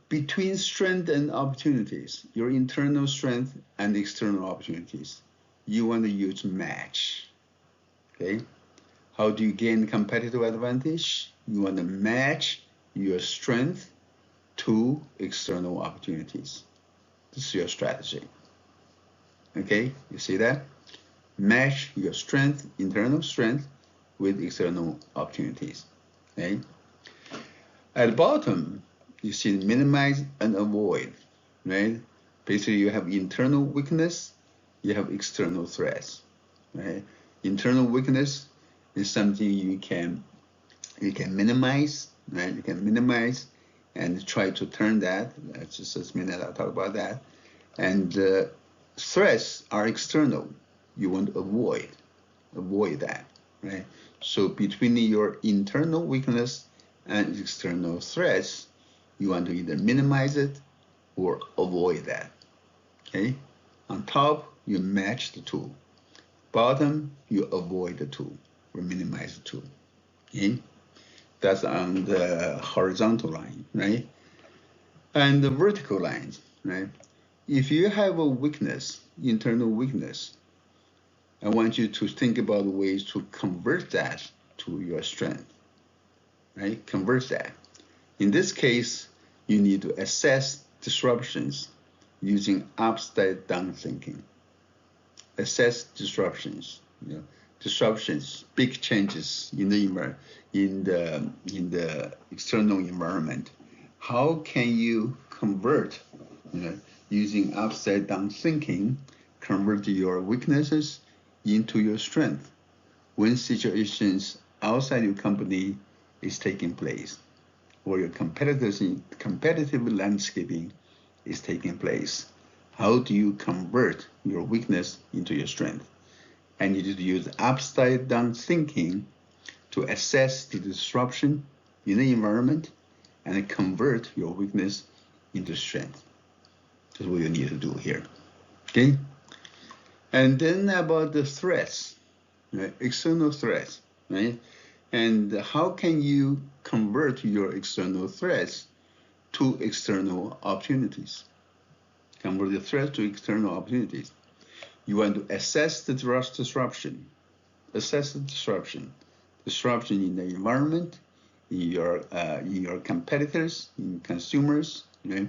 Between strength and opportunities, your internal strength and external opportunities, you want to use match, okay? How do you gain competitive advantage? You want to match your strength to external opportunities. This is your strategy, okay? You see that? Match your strength, internal strength, with external opportunities, okay? At the bottom, you see minimize and avoid, right? Basically, you have internal weakness, you have external threats, right? Internal weakness is something you can minimize, right? You can minimize and try to turn that. Just a minute, I'll talk about that. And threats are external. You want to avoid that, right? So between your internal weakness and external threats, you want to either minimize it or avoid that, okay? On top, you match the two. Bottom, you avoid the two or minimize the two, okay? That's on the horizontal line, right? And the vertical lines, right? If you have a weakness, internal weakness, I want you to think about ways to convert that to your strength, right? Convert that. In this case, you need to assess disruptions using upside down thinking. Assess disruptions, disruptions, big changes in the external environment. How can you convert, using upside down thinking, convert your weaknesses into your strength when situations outside your company is taking place, or your competitive landscaping is taking place? How do you convert your weakness into your strength? And you need to use upside down thinking to assess the disruption in the environment and convert your weakness into strength. That's what you need to do here, okay? And then about the threats, right? External threats, right? And how can you convert your external threats to external opportunities? Convert the threats to external opportunities. You want to assess the disruption. Assess the disruption in the environment, in your competitors, in consumers, right?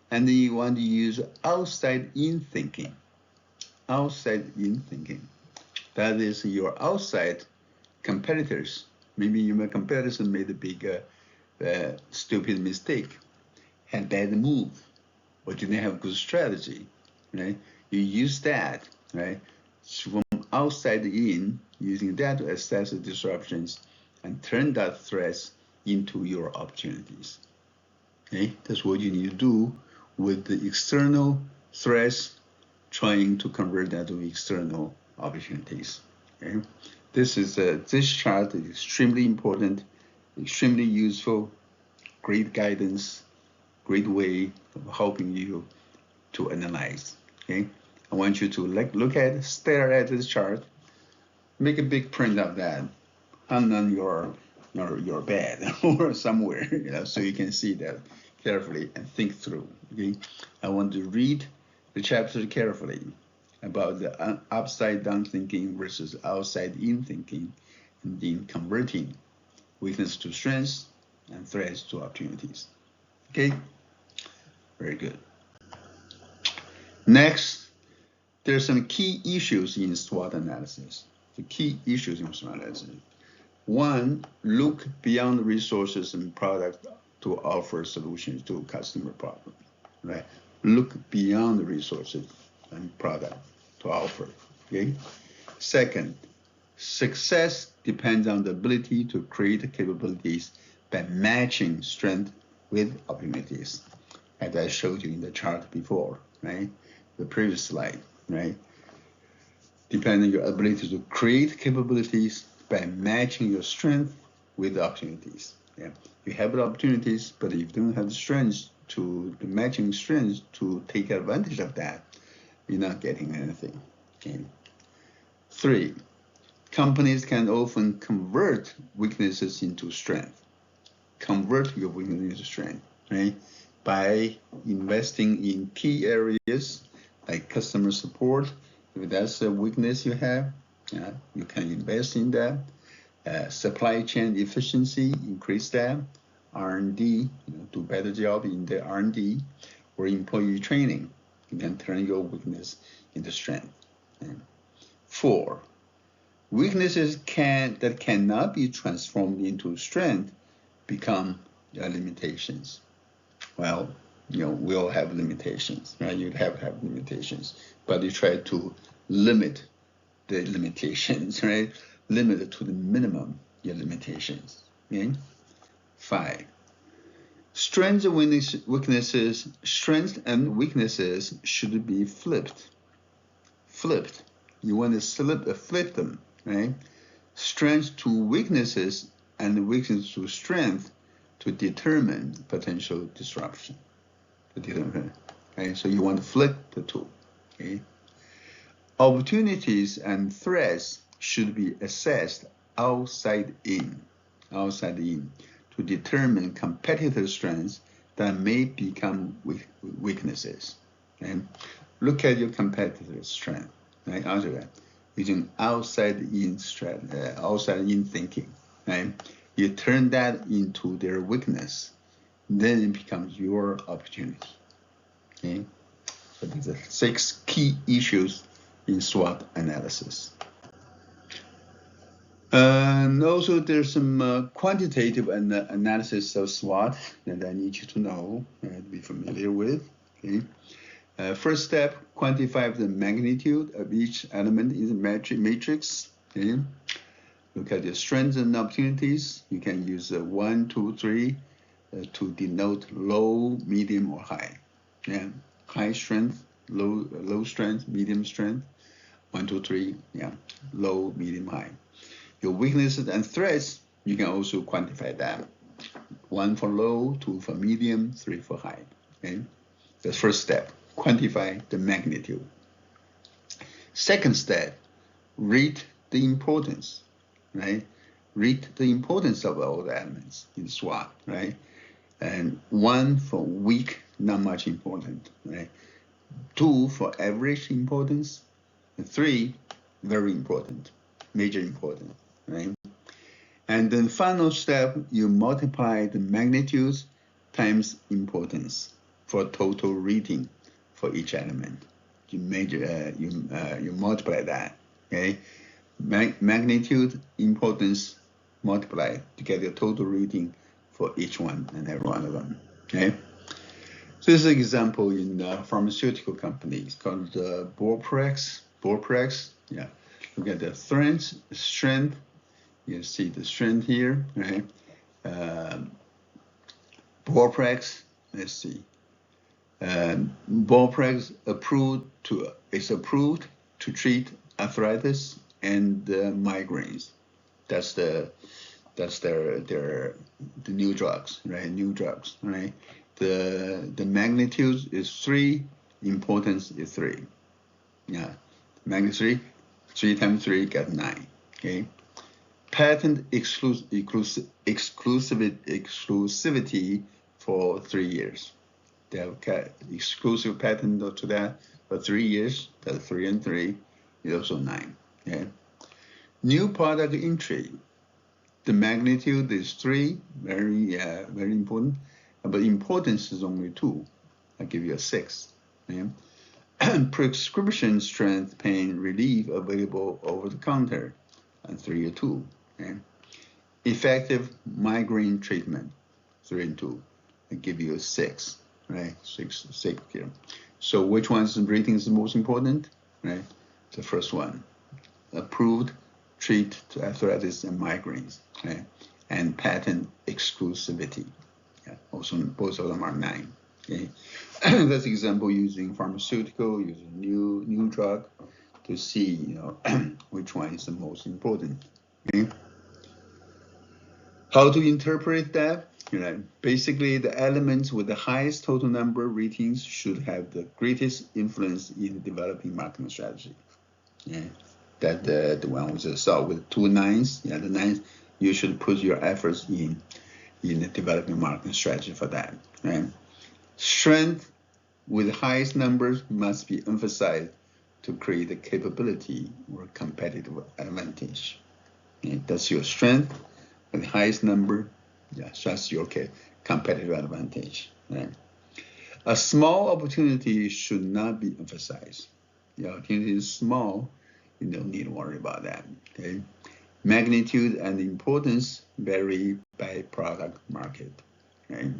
And then you want to use outside-in thinking. Outside-in thinking. That is your outside competitors. Maybe your competitors made a big, stupid mistake, had bad move, or didn't have good strategy, right? You use that, right? From outside in, using that to assess the disruptions and turn that threats into your opportunities. Okay, that's what you need to do with the external threats, trying to convert that to external opportunities. Okay, this chart is extremely important, extremely useful, great guidance, great way of helping you to analyze. Okay, I want you to look at, stare at this chart, make a big print of that, hang on your bed or somewhere, so you can see that carefully and think through. Okay, I want to read the chapter carefully about the upside down thinking versus outside in thinking, and then converting weakness to strengths and threats to opportunities. Okay, very good. Next, there's some key issues in SWOT analysis. The key issues in SWOT analysis. One, look beyond resources and product to offer solutions to customer problems, right? Look beyond the resources and product to offer, okay? Second, success depends on the ability to create capabilities by matching strength with opportunities, as I showed you in the chart before, right? The previous slide, right? Depending on your ability to create capabilities by matching your strength with the opportunities. Yeah, you have the opportunities, but if you don't have the strengths to the matching strengths to take advantage of that, you're not getting anything. Okay. 3, companies can often convert weaknesses into strength. Convert your weakness into strength, right? By investing in key areas like customer support. If that's a weakness you have, you can invest in that. Supply chain efficiency, increase that. R&D, do better job in the R&D, or employee training. You can turn your weakness into strength. 4, weaknesses that cannot be transformed into strength become limitations. Well, we all have limitations, right? You have limitations, but you try to limit the limitations, right? Limit it to the minimum, your limitations, okay? 5, strengths and weaknesses should be flipped. You want to flip them, right? Strengths to weaknesses and weaknesses to strength to determine potential disruption. Okay? So you want to flip the two. Okay? Opportunities and threats should be assessed outside in, to determine competitive strengths that may become weaknesses. Okay? Look at your competitive strength, right? After that, using outside in thinking, right? You turn that into their weakness, then it becomes your opportunity. Okay? So these are 6 key issues in SWOT analysis. And also there's some quantitative analysis of SWOT that I need you to know and be familiar with. Okay? First step, quantify the magnitude of each element in the matrix. Okay? Look at the strengths and opportunities. You can use 1, 2, 3 to denote low, medium, or high. Yeah, high strength, low strength, medium strength. 1, 2, 3. Yeah, low, medium, high. Your weaknesses and threats, you can also quantify that. 1 for low, 2 for medium, 3 for high. Okay, the first step, quantify the magnitude. Second step, rate the importance. Right? Rate the importance of all the elements in SWOT, right? And 1 for weak, not much important, right? 2 for average importance, and 3, very important, major important, right? And then final step, you multiply the magnitudes times importance for total rating for each element. You multiply that, okay? Magnitude, importance, multiply to get your total rating for each one and every one of them. Okay. So this is an example in pharmaceutical companies called Borprex. Yeah. Look at the strength. You see the strength here, right? Borprex. Let's see. Borprex is approved to treat arthritis and migraines. That's the new drugs, right? New drugs, right? The magnitude is 3, importance is 3. Yeah, magnitude 3 times 3 get 9. Okay. Patent exclusivity for 3 years. They have exclusive patent to that for 3 years. That's 3 and 3 is also 9. Okay. New product entry. The magnitude is 3, very important, but importance is only 2. I give you a 6. Okay? Prescription strength pain relief available over the counter, and 3 or 2. Okay? Effective migraine treatment, 3 and 2. I give you a 6, right? 6 here. So which one's rating is the most important, right? The first one, approved treat to arthritis and migraines, right? And patent exclusivity. Yeah, also both of them are 9. Okay, that's example using pharmaceutical, using new drug to see which one is the most important. Okay, how to interpret that? Basically the elements with the highest total number of ratings should have the greatest influence in developing marketing strategy. Yeah, that the one we just saw with 2 9s. Yeah, the 9s you should put your efforts in the developing marketing strategy for that. Right? Strength with the highest numbers must be emphasized to create a capability or competitive advantage. Okay? That's your strength with the highest number. Yeah, that's your competitive advantage. Right? A small opportunity should not be emphasized. The opportunity is small, you don't need to worry about that. Okay? Magnitude and importance vary by product market. Right?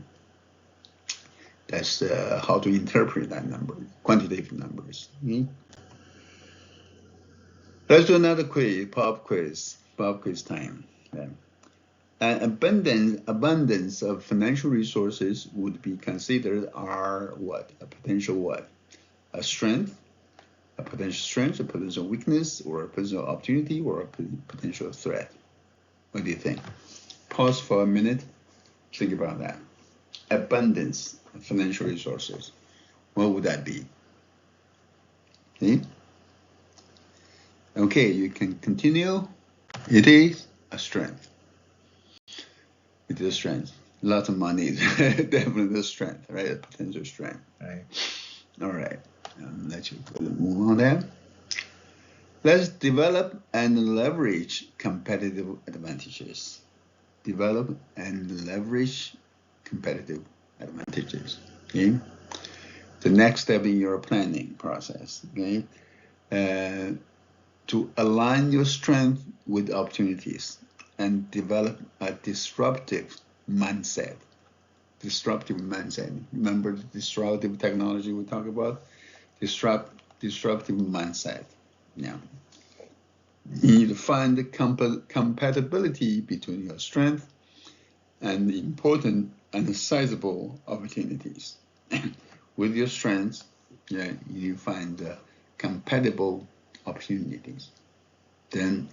That's how to interpret that number, quantitative numbers. Okay? Let's do another quiz, pop quiz time. Okay? An abundance of financial resources would be considered are what? A potential what? A strength, a potential weakness, or a potential opportunity, or a potential threat. What do you think? Pause for a minute. Think about that. Abundance of financial resources. What would that be? See? Okay, you can continue. It is a strength. It is a strength. Lots of money is definitely a strength, right? A potential strength, right? All right. Let's move on there. Let's develop and leverage competitive advantages. Develop and leverage competitive advantages. Okay. The next step in your planning process. Okay. To align your strength with opportunities and develop a disruptive mindset. Disruptive mindset. Remember the disruptive technology we talk about? Disruptive mindset. Yeah. You need to find the compatibility between your strength and the important and sizable opportunities. With your strengths, yeah, you find the compatible opportunities. Then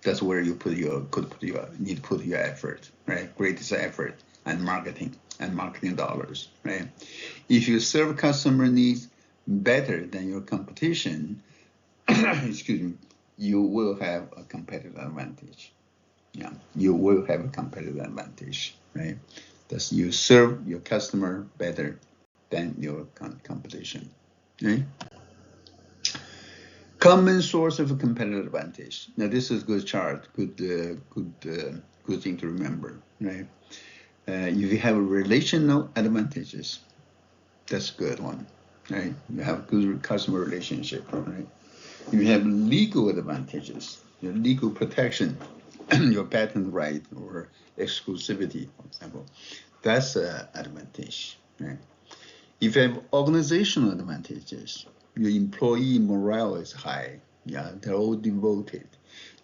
that's where you need to put your effort, right? Greatest effort and marketing dollars, right? If you serve customer needs better than your competition, excuse me, you will have a competitive advantage. Yeah, you will have a competitive advantage, right? That's you serve your customer better than your competition, right? Common source of a competitive advantage. Now this is a good chart, good thing to remember, right? If you have relational advantages, that's a good one, right? You have good customer relationship, right? If you have legal advantages, your legal protection, your patent right or exclusivity, for example, that's an advantage, right? If you have organizational advantages, your employee morale is high. Yeah, they're all devoted.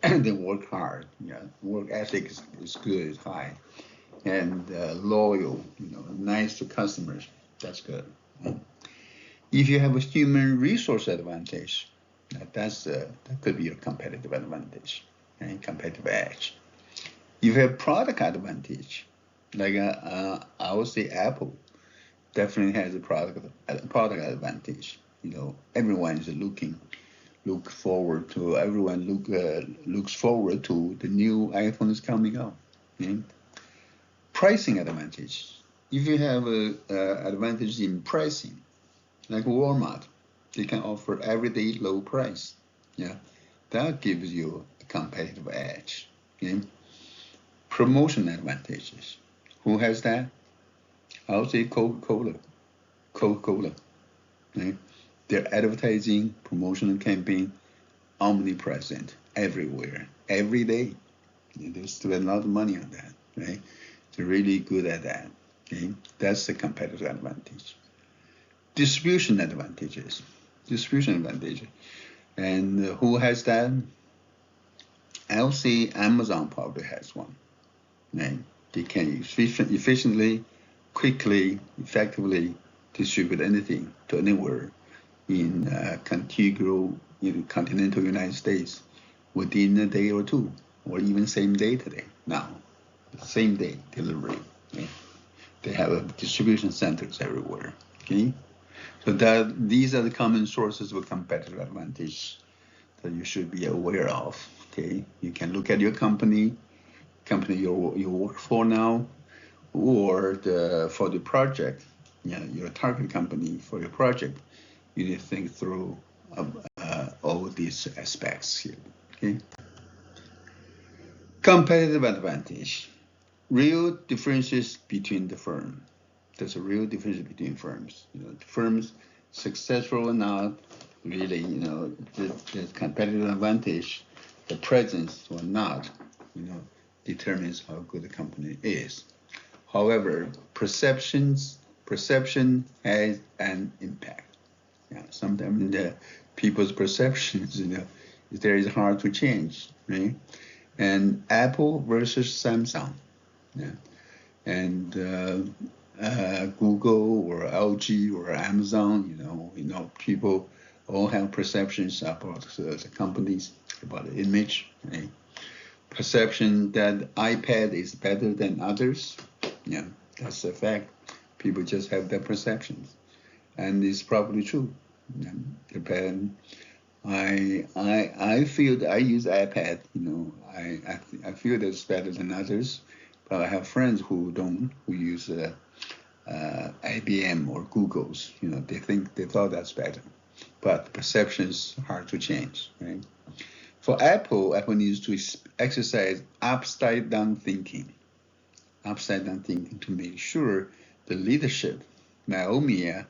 They work hard. Yeah, work ethic is good, is high, and loyal. Nice to customers. That's good. If you have a human resource advantage, that could be your competitive advantage, right? Competitive edge. If you have product advantage, like I would say Apple definitely has a product advantage. Everyone is looks forward to the new iPhone is coming out. Okay? Pricing advantage. If you have an advantage in pricing, like Walmart, they can offer everyday low price. Yeah, that gives you a competitive edge. Okay? Promotion advantages. Who has that? I'll say Coca-Cola. Coca-Cola. Right? Their advertising promotional campaign omnipresent everywhere, every day. They spend a lot of money on that, right? They're really good at that. Okay, that's the competitive advantage. Distribution advantages. Distribution advantage. And who has that? I'll say Amazon probably has one. Right? They can efficiently, quickly, effectively distribute anything to anywhere in contiguous continental United States within a day or two, or even same day today. Now, same day delivery. Okay? They have distribution centers everywhere. Okay, so these are the common sources of competitive advantage that you should be aware of. Okay, you can look at your company you work for now, or for the project, your target company for your project. You need to think through all these aspects here. Okay. Competitive advantage. Real differences between the firm. There's a real difference between firms. The firms, successful or not, really, the competitive advantage, the presence or not, determines how good the company is. However, perception has an impact. Sometimes the people's perceptions, there is hard to change, right? And Apple versus Samsung, and Google or LG or Amazon, people all have perceptions about the companies, about the image, right? Perception that iPad is better than others, that's a fact. People just have their perceptions, and it's probably true. Japan, I feel that I use iPad. I feel that it's better than others, but I have friends who don't, who use IBM or Google's. They thought that's better, but perception is hard to change, right? For Apple needs to exercise upside down thinking to make sure the leadership myopia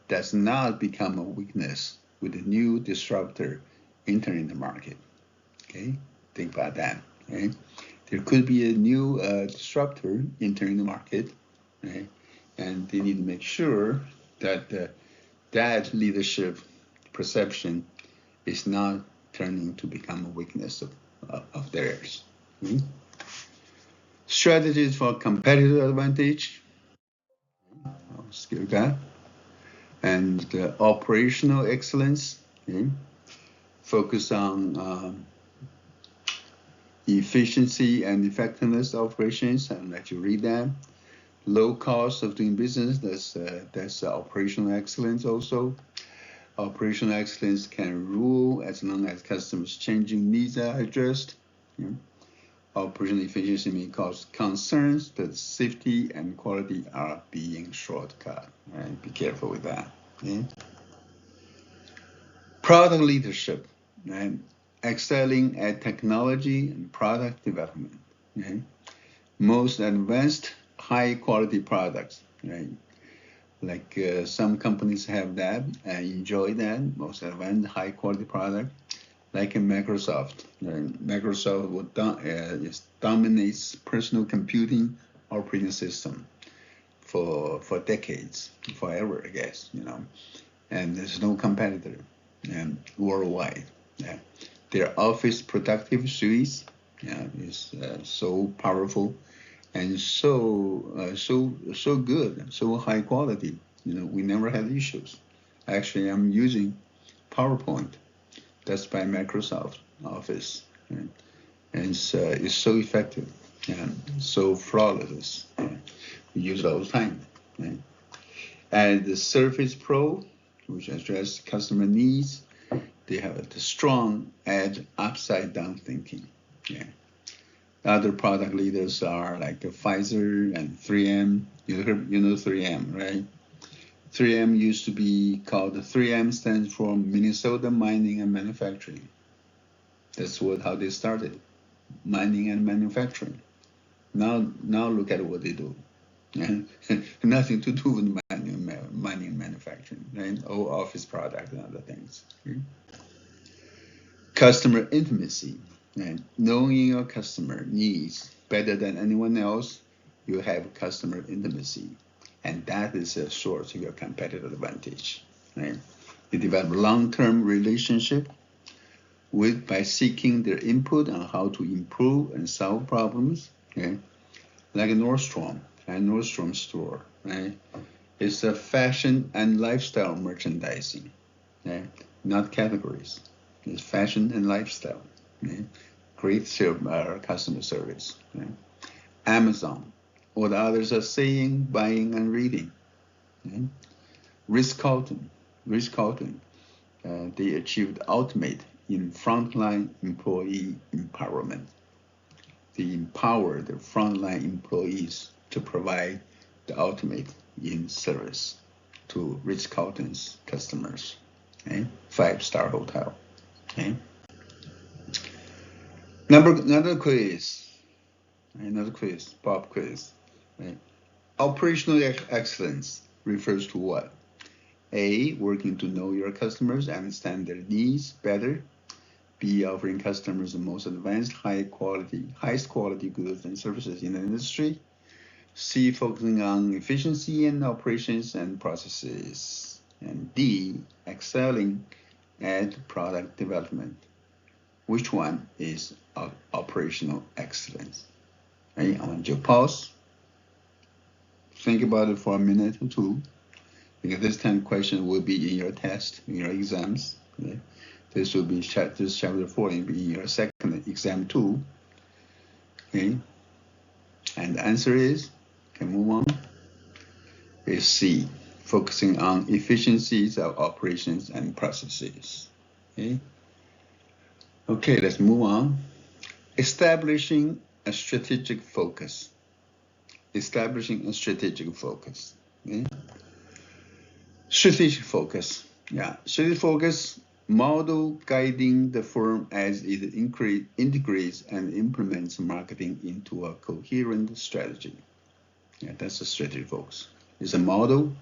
does not become a weakness with a new disruptor entering the market. Okay, think about that. Right? There could be a new disruptor entering the market, right? And they need to make sure that that leadership perception is not turning to become a weakness of theirs. Strategies for competitive advantage. I'll skip that. And operational excellence. Focus on efficiency and effectiveness of operations. I'll let you read that. Low cost of doing business. That's operational excellence also. Operational excellence can rule as long as customers' changing needs are addressed. Operational efficiency may cause concerns that safety and quality are being shortcut. Right? Be careful with that. Product leadership, right? Excelling at technology and product development. Right? Most advanced high-quality products, right? Like some companies have that and enjoy that, most advanced high-quality product, like in Microsoft. Right? Microsoft dominates personal computing operating system for decades, forever, I guess, and there's no competitor worldwide. Their Office Productive Suite is so powerful and so good, so high quality. We never had issues. Actually, I'm using PowerPoint. That's by Microsoft Office, right? And it's so effective and so flawless. We use it all the time. Right? And the Surface Pro, which address customer needs, they have the strong edge upside down thinking. Other product leaders are like Pfizer and 3M. You know 3M, right? 3M used to be called 3M, stands for Minnesota Mining and Manufacturing. That's how they started. mining and manufacturing. Now look at what they do. Nothing to do with mining and manufacturing, right? Or office product and other things. Customer intimacy, right? Knowing your customer needs better than anyone else, you have customer intimacy, and that is a source of your competitive advantage, right? You develop long-term relationship by seeking their input on how to improve and solve problems, okay? Like a Nordstrom store, right? It's a fashion and lifestyle merchandising, right? Not categories. It's fashion and lifestyle, right? Great customer service, right? Amazon, what others are saying, buying, and reading. Right? Ritz-Carlton, they achieved ultimate in frontline employee empowerment. They empower the frontline employees to provide the ultimate in service to Ritz-Carlton's customers. Okay? 5-star hotel. Okay? Another quiz, pop quiz. Right? Operational excellence refers to what? A, working to know your customers, understand their needs better. B, offering customers the most advanced, highest quality goods and services in the industry. C, focusing on efficiency and operations and processes. And D, excelling at product development. Which one is operational excellence? Right? I want you to pause. Think about it for a minute or two, because this 10 question will be in your test, in your exams. Okay? This chapter 4 will be in your second exam too. Okay? And the answer is, can move on, is C, focusing on efficiencies of operations and processes. Okay? Okay, let's move on. Establishing a strategic focus. Okay? Strategic focus. Yeah, strategic focus model guiding the firm as it integrates and implements marketing into a coherent strategy. Yeah, that's a strategic focus. It's a model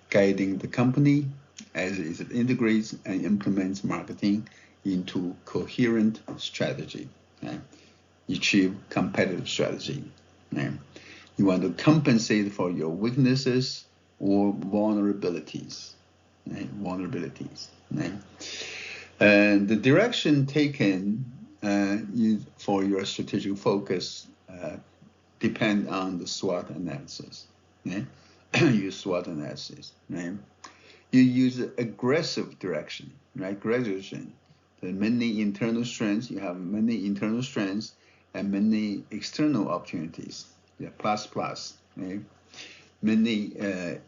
guiding the company as it integrates and implements marketing into coherent strategy. Okay? Achieve competitive strategy. Okay? You want to compensate for your weaknesses or vulnerabilities. Right? Right? And the direction taken for your strategic focus depend on the SWOT analysis. Right? Use SWOT analysis. Right? You use aggressive direction, right? Graduation. The many internal strengths. You have many internal strengths and many external opportunities. Yeah, plus. Right? Many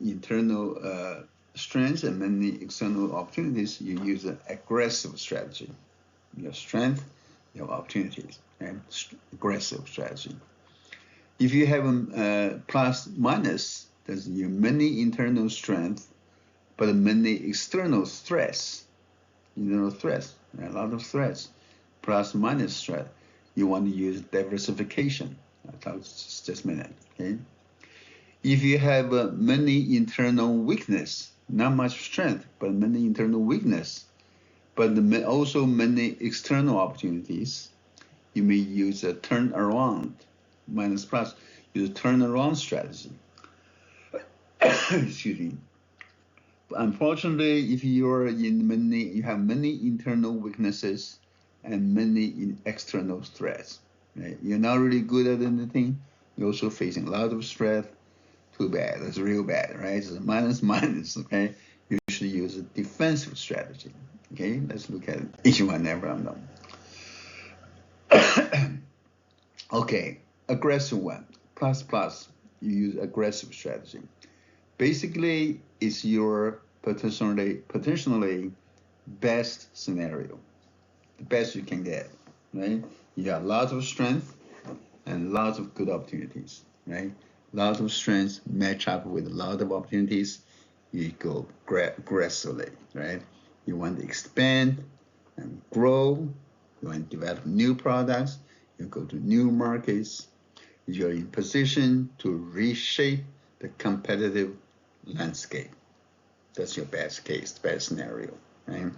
internal strengths and many external opportunities. You use an aggressive strategy. You have strength, you have opportunities, and aggressive strategy. If you have a plus minus, there's your many internal strength, but many external threats. A lot of threats, plus minus threat. You want to use diversification. I'll talk just a minute. Okay. If you have many internal weakness, not much strength, but many internal weakness, but also many external opportunities, you may use a turnaround, minus plus, use a turnaround strategy. Excuse me. Unfortunately, if you have many internal weaknesses and many external threats, right? You're not really good at anything. You're also facing a lot of stress. Too bad. That's real bad, right? It's a minus. Okay. You should use a defensive strategy. Okay. Let's look at each one every time. Okay. Aggressive one. Plus. You use aggressive strategy. Basically, it's your potentially best scenario, the best you can get, right? You have lots of strength and lots of good opportunities, right? Lots of strengths match up with a lot of opportunities. You go aggressively, right? You want to expand and grow. You want to develop new products. You go to new markets. You're in position to reshape the competitive landscape. That's your best case, best scenario, right?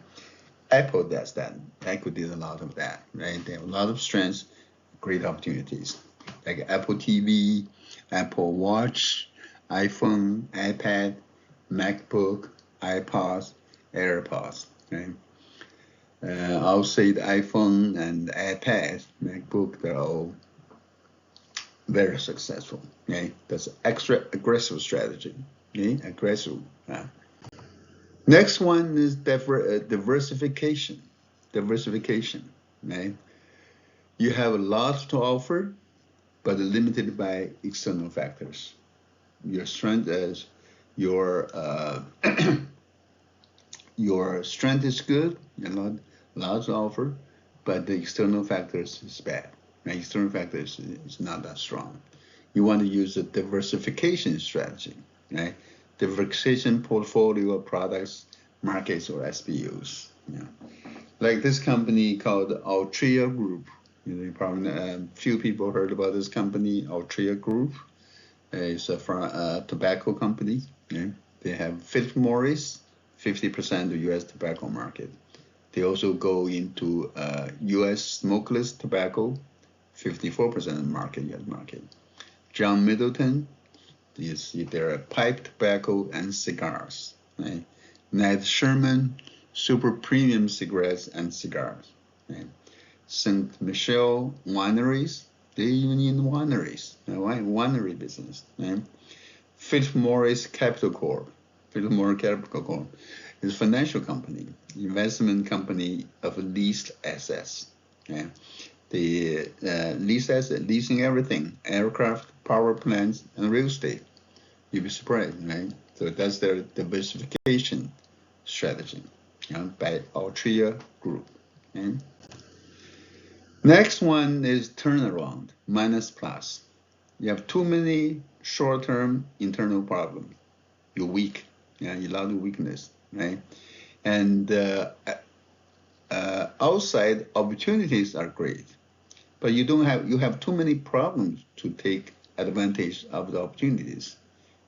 Apple does that. Apple did a lot of that, right? They have a lot of strengths, great opportunities, like Apple TV, Apple Watch, iPhone, iPad, MacBook, iPods, AirPods, right? I'll say the iPhone and the iPad, MacBook, they're all very successful. Okay, that's extra aggressive strategy. Okay, aggressive. Next one is diversification. Diversification. Right, you have a lot to offer, but limited by external factors. Your strength is your strength is good. You know, lot to offer, but the external factors is bad. Right? External factors is not that strong. You want to use a diversification strategy, right? Diversification portfolio of products, markets, or SBUs. Yeah. Like this company called Altria Group. You know, probably few people heard about this company, Altria Group. It's a tobacco company. Okay? They have Philip Morris, 50% of the U.S. tobacco market. They also go into U.S. smokeless tobacco, 54% of the market, U.S. market. John Middleton, you see there are pipe tobacco and cigars. Right? Ned Sherman, super premium cigarettes and cigars. Right? St. Michel wineries, they even in wineries, right? Winery business. Right? Philip Morris Capital Corp. Philip Morris Capital Corp is a financial company, investment company of leased assets. Okay? The leased asset, leasing everything, aircraft, power plants, and real estate. You'd be surprised, right? So that's their diversification strategy, by Altria Group. Okay? Next one is turnaround, minus plus. You have too many short-term internal problems. You're weak. You have a lot of weakness, right? And outside opportunities are great, but you have too many problems to take advantage of the opportunities.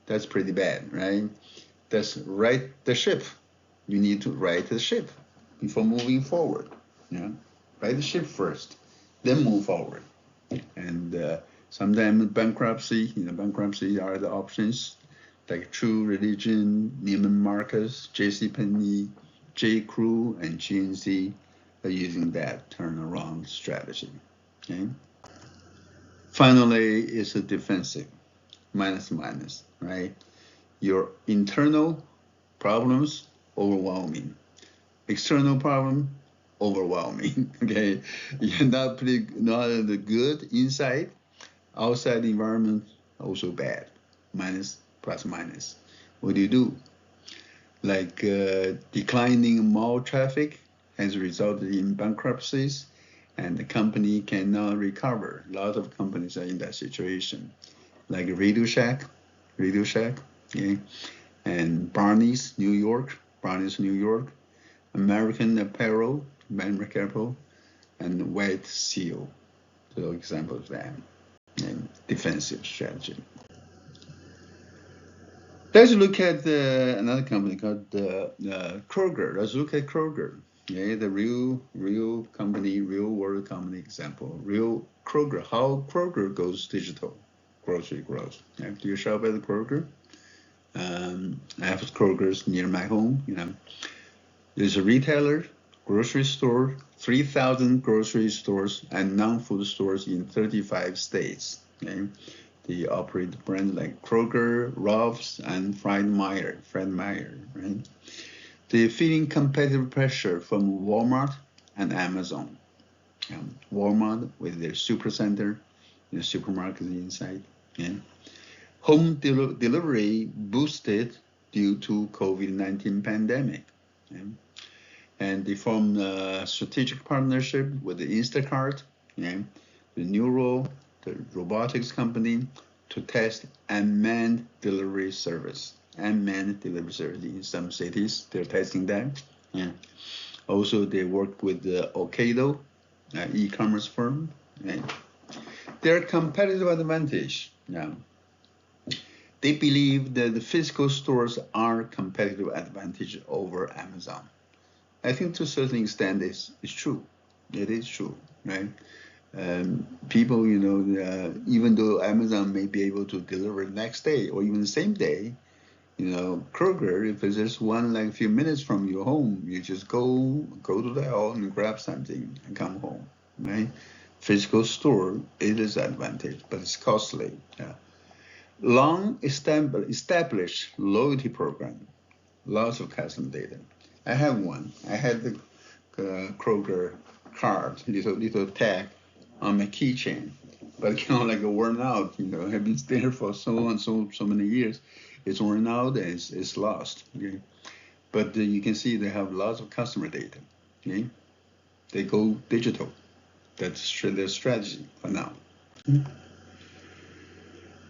That's pretty bad, right? That's right the ship. You need to right the ship before moving forward. Yeah, right the ship first, then move forward. And sometimes bankruptcy, bankruptcy are the options, like True Religion, Neiman Marcus, JCPenney, J. Crew, and GNC are using that turnaround strategy. Okay. Finally, it's a defensive, minus, right? Your internal problems, overwhelming. External problem, overwhelming. Okay, you're not the good inside, outside environment also bad. Minus, plus, minus. What do? Like declining mall traffic has resulted in bankruptcies, and the company cannot recover. A lot of companies are in that situation, like Radio Shack, okay, and Barney's, New York, American Apparel, and White Seal. So examples of that, and defensive strategy. Let's look at another company called Kroger. Let's look at Kroger. Okay, the real company, real world company example. Real Kroger. How Kroger goes digital, grocery growth. Okay, do you shop at the Kroger? I have Kroger's near my home. There's a retailer, grocery store, 3,000 grocery stores and non-food stores in 35 states. Okay. They operate brands like Kroger, Ralph's, and Fred Meyer, right? They're feeling competitive pressure from Walmart and Amazon. Walmart with their supercenter, supermarkets inside. Okay? Home delivery boosted due to COVID-19 pandemic. Okay? And they formed a strategic partnership with the Instacart, okay? The Neural, the robotics company, to test unmanned delivery service. Unmanned delivery service in some cities, they're testing that. Yeah. Also, they worked with the Ocado, e-commerce firm, Right? Their competitive advantage. Yeah. They believe that the physical stores are competitive advantage over Amazon. I think to a certain extent it's true. It is true, right? People, even though Amazon may be able to deliver the next day or even the same day, Kroger, if it's just one like a few minutes from your home, you just go to the aisle and grab something and come home, right? Physical store, it is advantage, but it's costly. Yeah. Long established loyalty program, lots of customer data. I have one. I had the Kroger card, little tag on my keychain, but kind of like worn out. Have been there for so many years. It's worn out and it's lost. Okay, but you can see they have lots of customer data. Okay, they go digital. That's their strategy for now.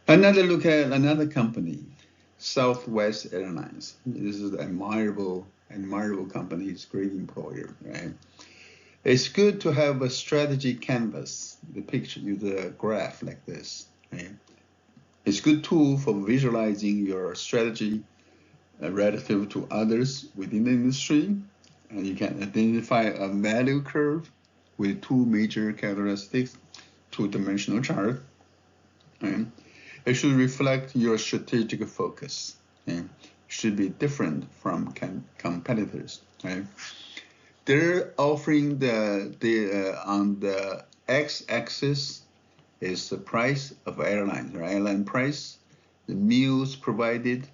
Another look at another company, Southwest Airlines. This is an admirable company. It's a great employer, right? It's good to have a strategy canvas, the picture, the graph like this, right? It's a good tool for visualizing your strategy relative to others within the industry. And you can identify a value curve with two major characteristics, two-dimensional chart. Right? It should reflect your strategic focus. Okay? Should be different from competitors. Right? They're offering on the x-axis is the price of airlines, or airline price, the meals provided,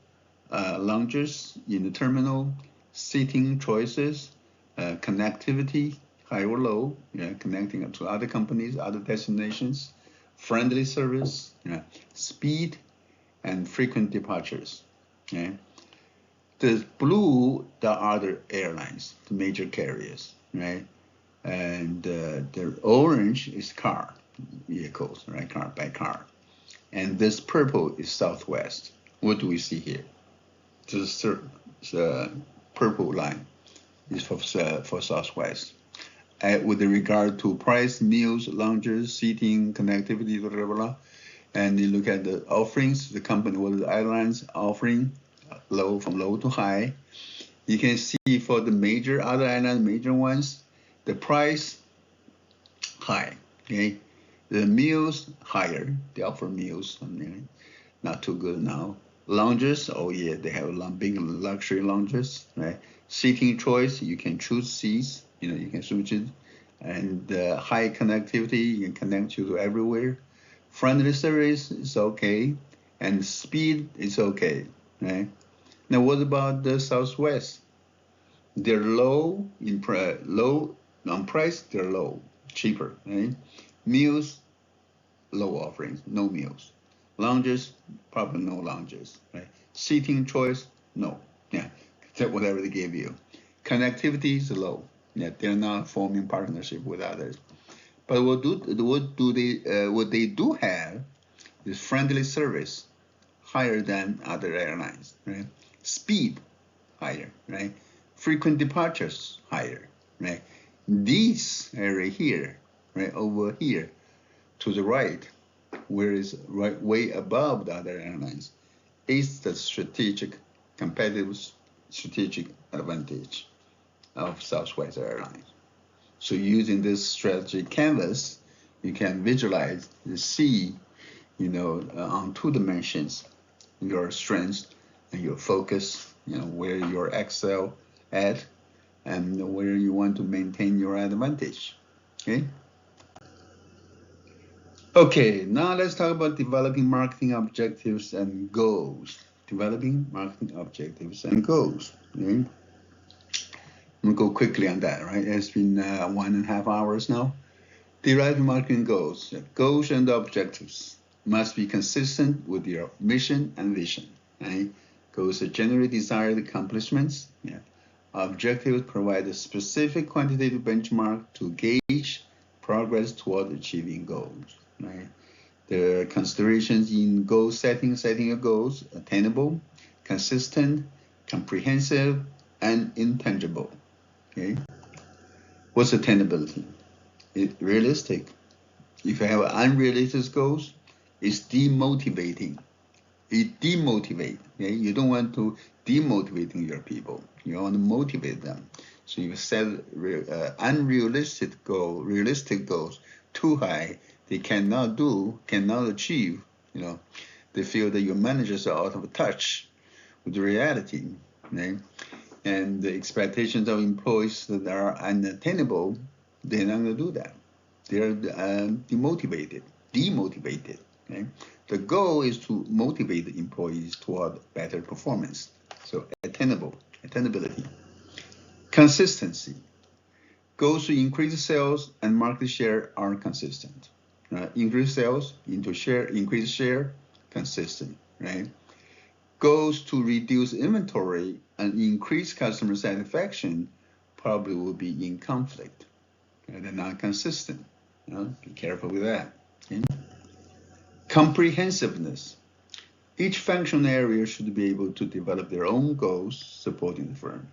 lounges in the terminal, seating choices, connectivity, high or low, connecting to other companies, other destinations, friendly service, speed, and frequent departures. Okay? The blue, the other airlines, the major carriers, right? And the orange is car vehicles, right? Car by car. And this purple is Southwest. What do we see here? This purple line is for Southwest. With regard to price, meals, lounges, seating, connectivity, blah, blah, blah. And you look at the offerings, the company, what the airlines offering, from low to high. You can see for the other airlines, major ones, the price high, okay? The meals higher, they offer meals, not too good now. Lounges, oh yeah, they have big luxury lounges, right? Seating choice, you can choose seats, you can switch it. And high connectivity, you can connect to everywhere. Friendly service is okay, and speed is okay, right? Now, what about the Southwest? They're low on price. They're low, cheaper, right? Meals, low offerings, no meals. Lounges, probably no lounges, right? Seating choice, no, whatever they give you. Connectivity is low. They're not forming partnership with others. But what they do have is friendly service, higher than other airlines, right? Speed, higher, right? Frequent departures, higher, right? This area here, right, over here, to the right, where is right way above the other airlines, is the competitive strategic advantage of Southwest Airlines. So using this strategy canvas, you can visualize and see, on two dimensions, your strengths and your focus, where your excel at, and where you want to maintain your advantage. Okay, now let's talk about developing marketing objectives and goals. Developing marketing objectives and goals. Okay? I'm gonna go quickly on that, right? It's been 1.5 hours now. Developing marketing goals. Goals and objectives must be consistent with your mission and vision. Right? Goals are generally desired accomplishments. Objectives provide a specific quantitative benchmark to gauge progress toward achieving goals. Right? There are considerations in goal setting your goals: attainable, consistent, comprehensive, and intangible. Okay? What's attainability? Realistic, If you have unrealistic goals, it's demotivating. It demotivates. Okay? You don't want to demotivating your people. You want to motivate them. So you set unrealistic realistic goals too high. They cannot achieve. You know, they feel that your managers are out of touch with the reality. Okay? And the expectations of employees that are unattainable, they're not going to do that. They're demotivated. Okay? The goal is to motivate the employees toward better performance. So attainability. Consistency. Goals to increase sales and market share are consistent. Increase sales into share, increase share, consistent, right? Goals to reduce inventory and increase customer satisfaction probably will be in conflict. They're not consistent. Be careful with that. Okay? Comprehensiveness. Each functional area should be able to develop their own goals supporting the firm.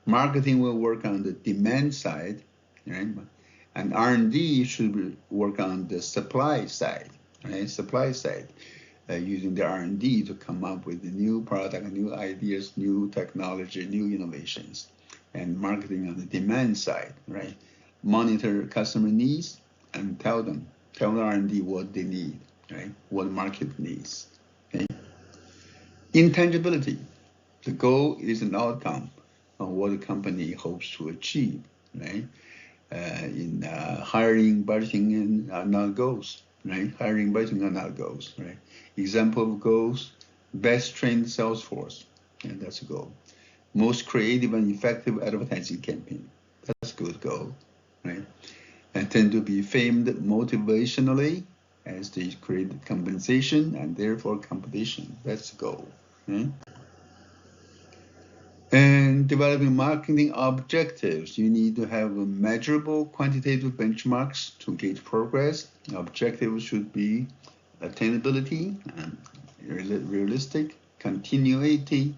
Marketing will work on the demand side, right? And R&D should work on the supply side, right? Supply side, using the R&D to come up with the new product, new ideas, new technology, new innovations. And marketing on the demand side, right? Monitor customer needs and tell the R&D what they need, right? What the market needs. Okay? Intangibility. The goal is an outcome of what the company hopes to achieve, right? In hiring, budgeting, and not goals, right? Hiring, budgeting, are not goals, right? Example of goals: best trained sales force, and that's a goal. Most creative and effective advertising campaign, that's a good goal, right? And tend to be famed motivationally as they create compensation and therefore competition. That's the goal. Right? And developing marketing objectives, you need to have measurable quantitative benchmarks to gauge progress. Objectives should be attainability, realistic, continuity,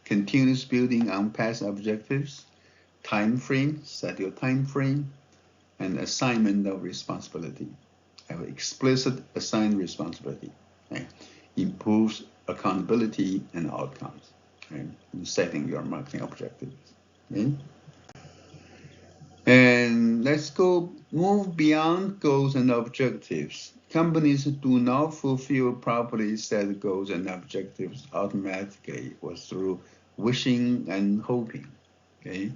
continuous building on past objectives, time frame, set your time frame, and assignment of responsibility. Have explicit assigned responsibility. Right? Improves accountability and outcomes. Right? In setting your marketing objectives. Okay? And let's move beyond goals and objectives. Companies do not fulfill properly set goals and objectives automatically or through wishing and hoping. Okay?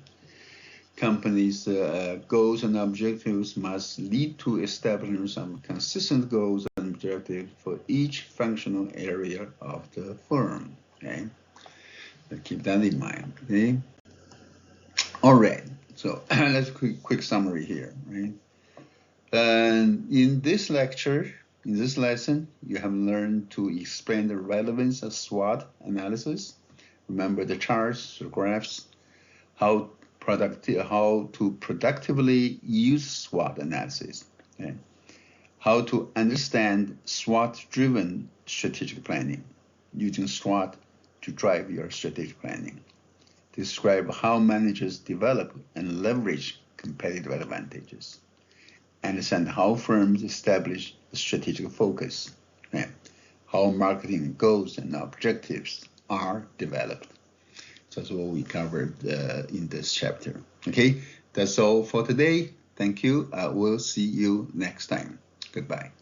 Companies' goals and objectives must lead to establishing some consistent goals and objectives for each functional area of the firm. Okay? So keep that in mind. Okay? All right. So let's quick summary here. Right? And in this lesson, you have learned to explain the relevance of SWOT analysis. Remember the charts, the graphs, how to productively use SWOT analysis, okay? How to understand SWOT-driven strategic planning, using SWOT to drive your strategic planning. Describe how managers develop and leverage competitive advantages. Understand how firms establish a strategic focus, okay? How marketing goals and objectives are developed. That's what we covered in this chapter. Okay, that's all for today. Thank you. We'll see you next time. Goodbye.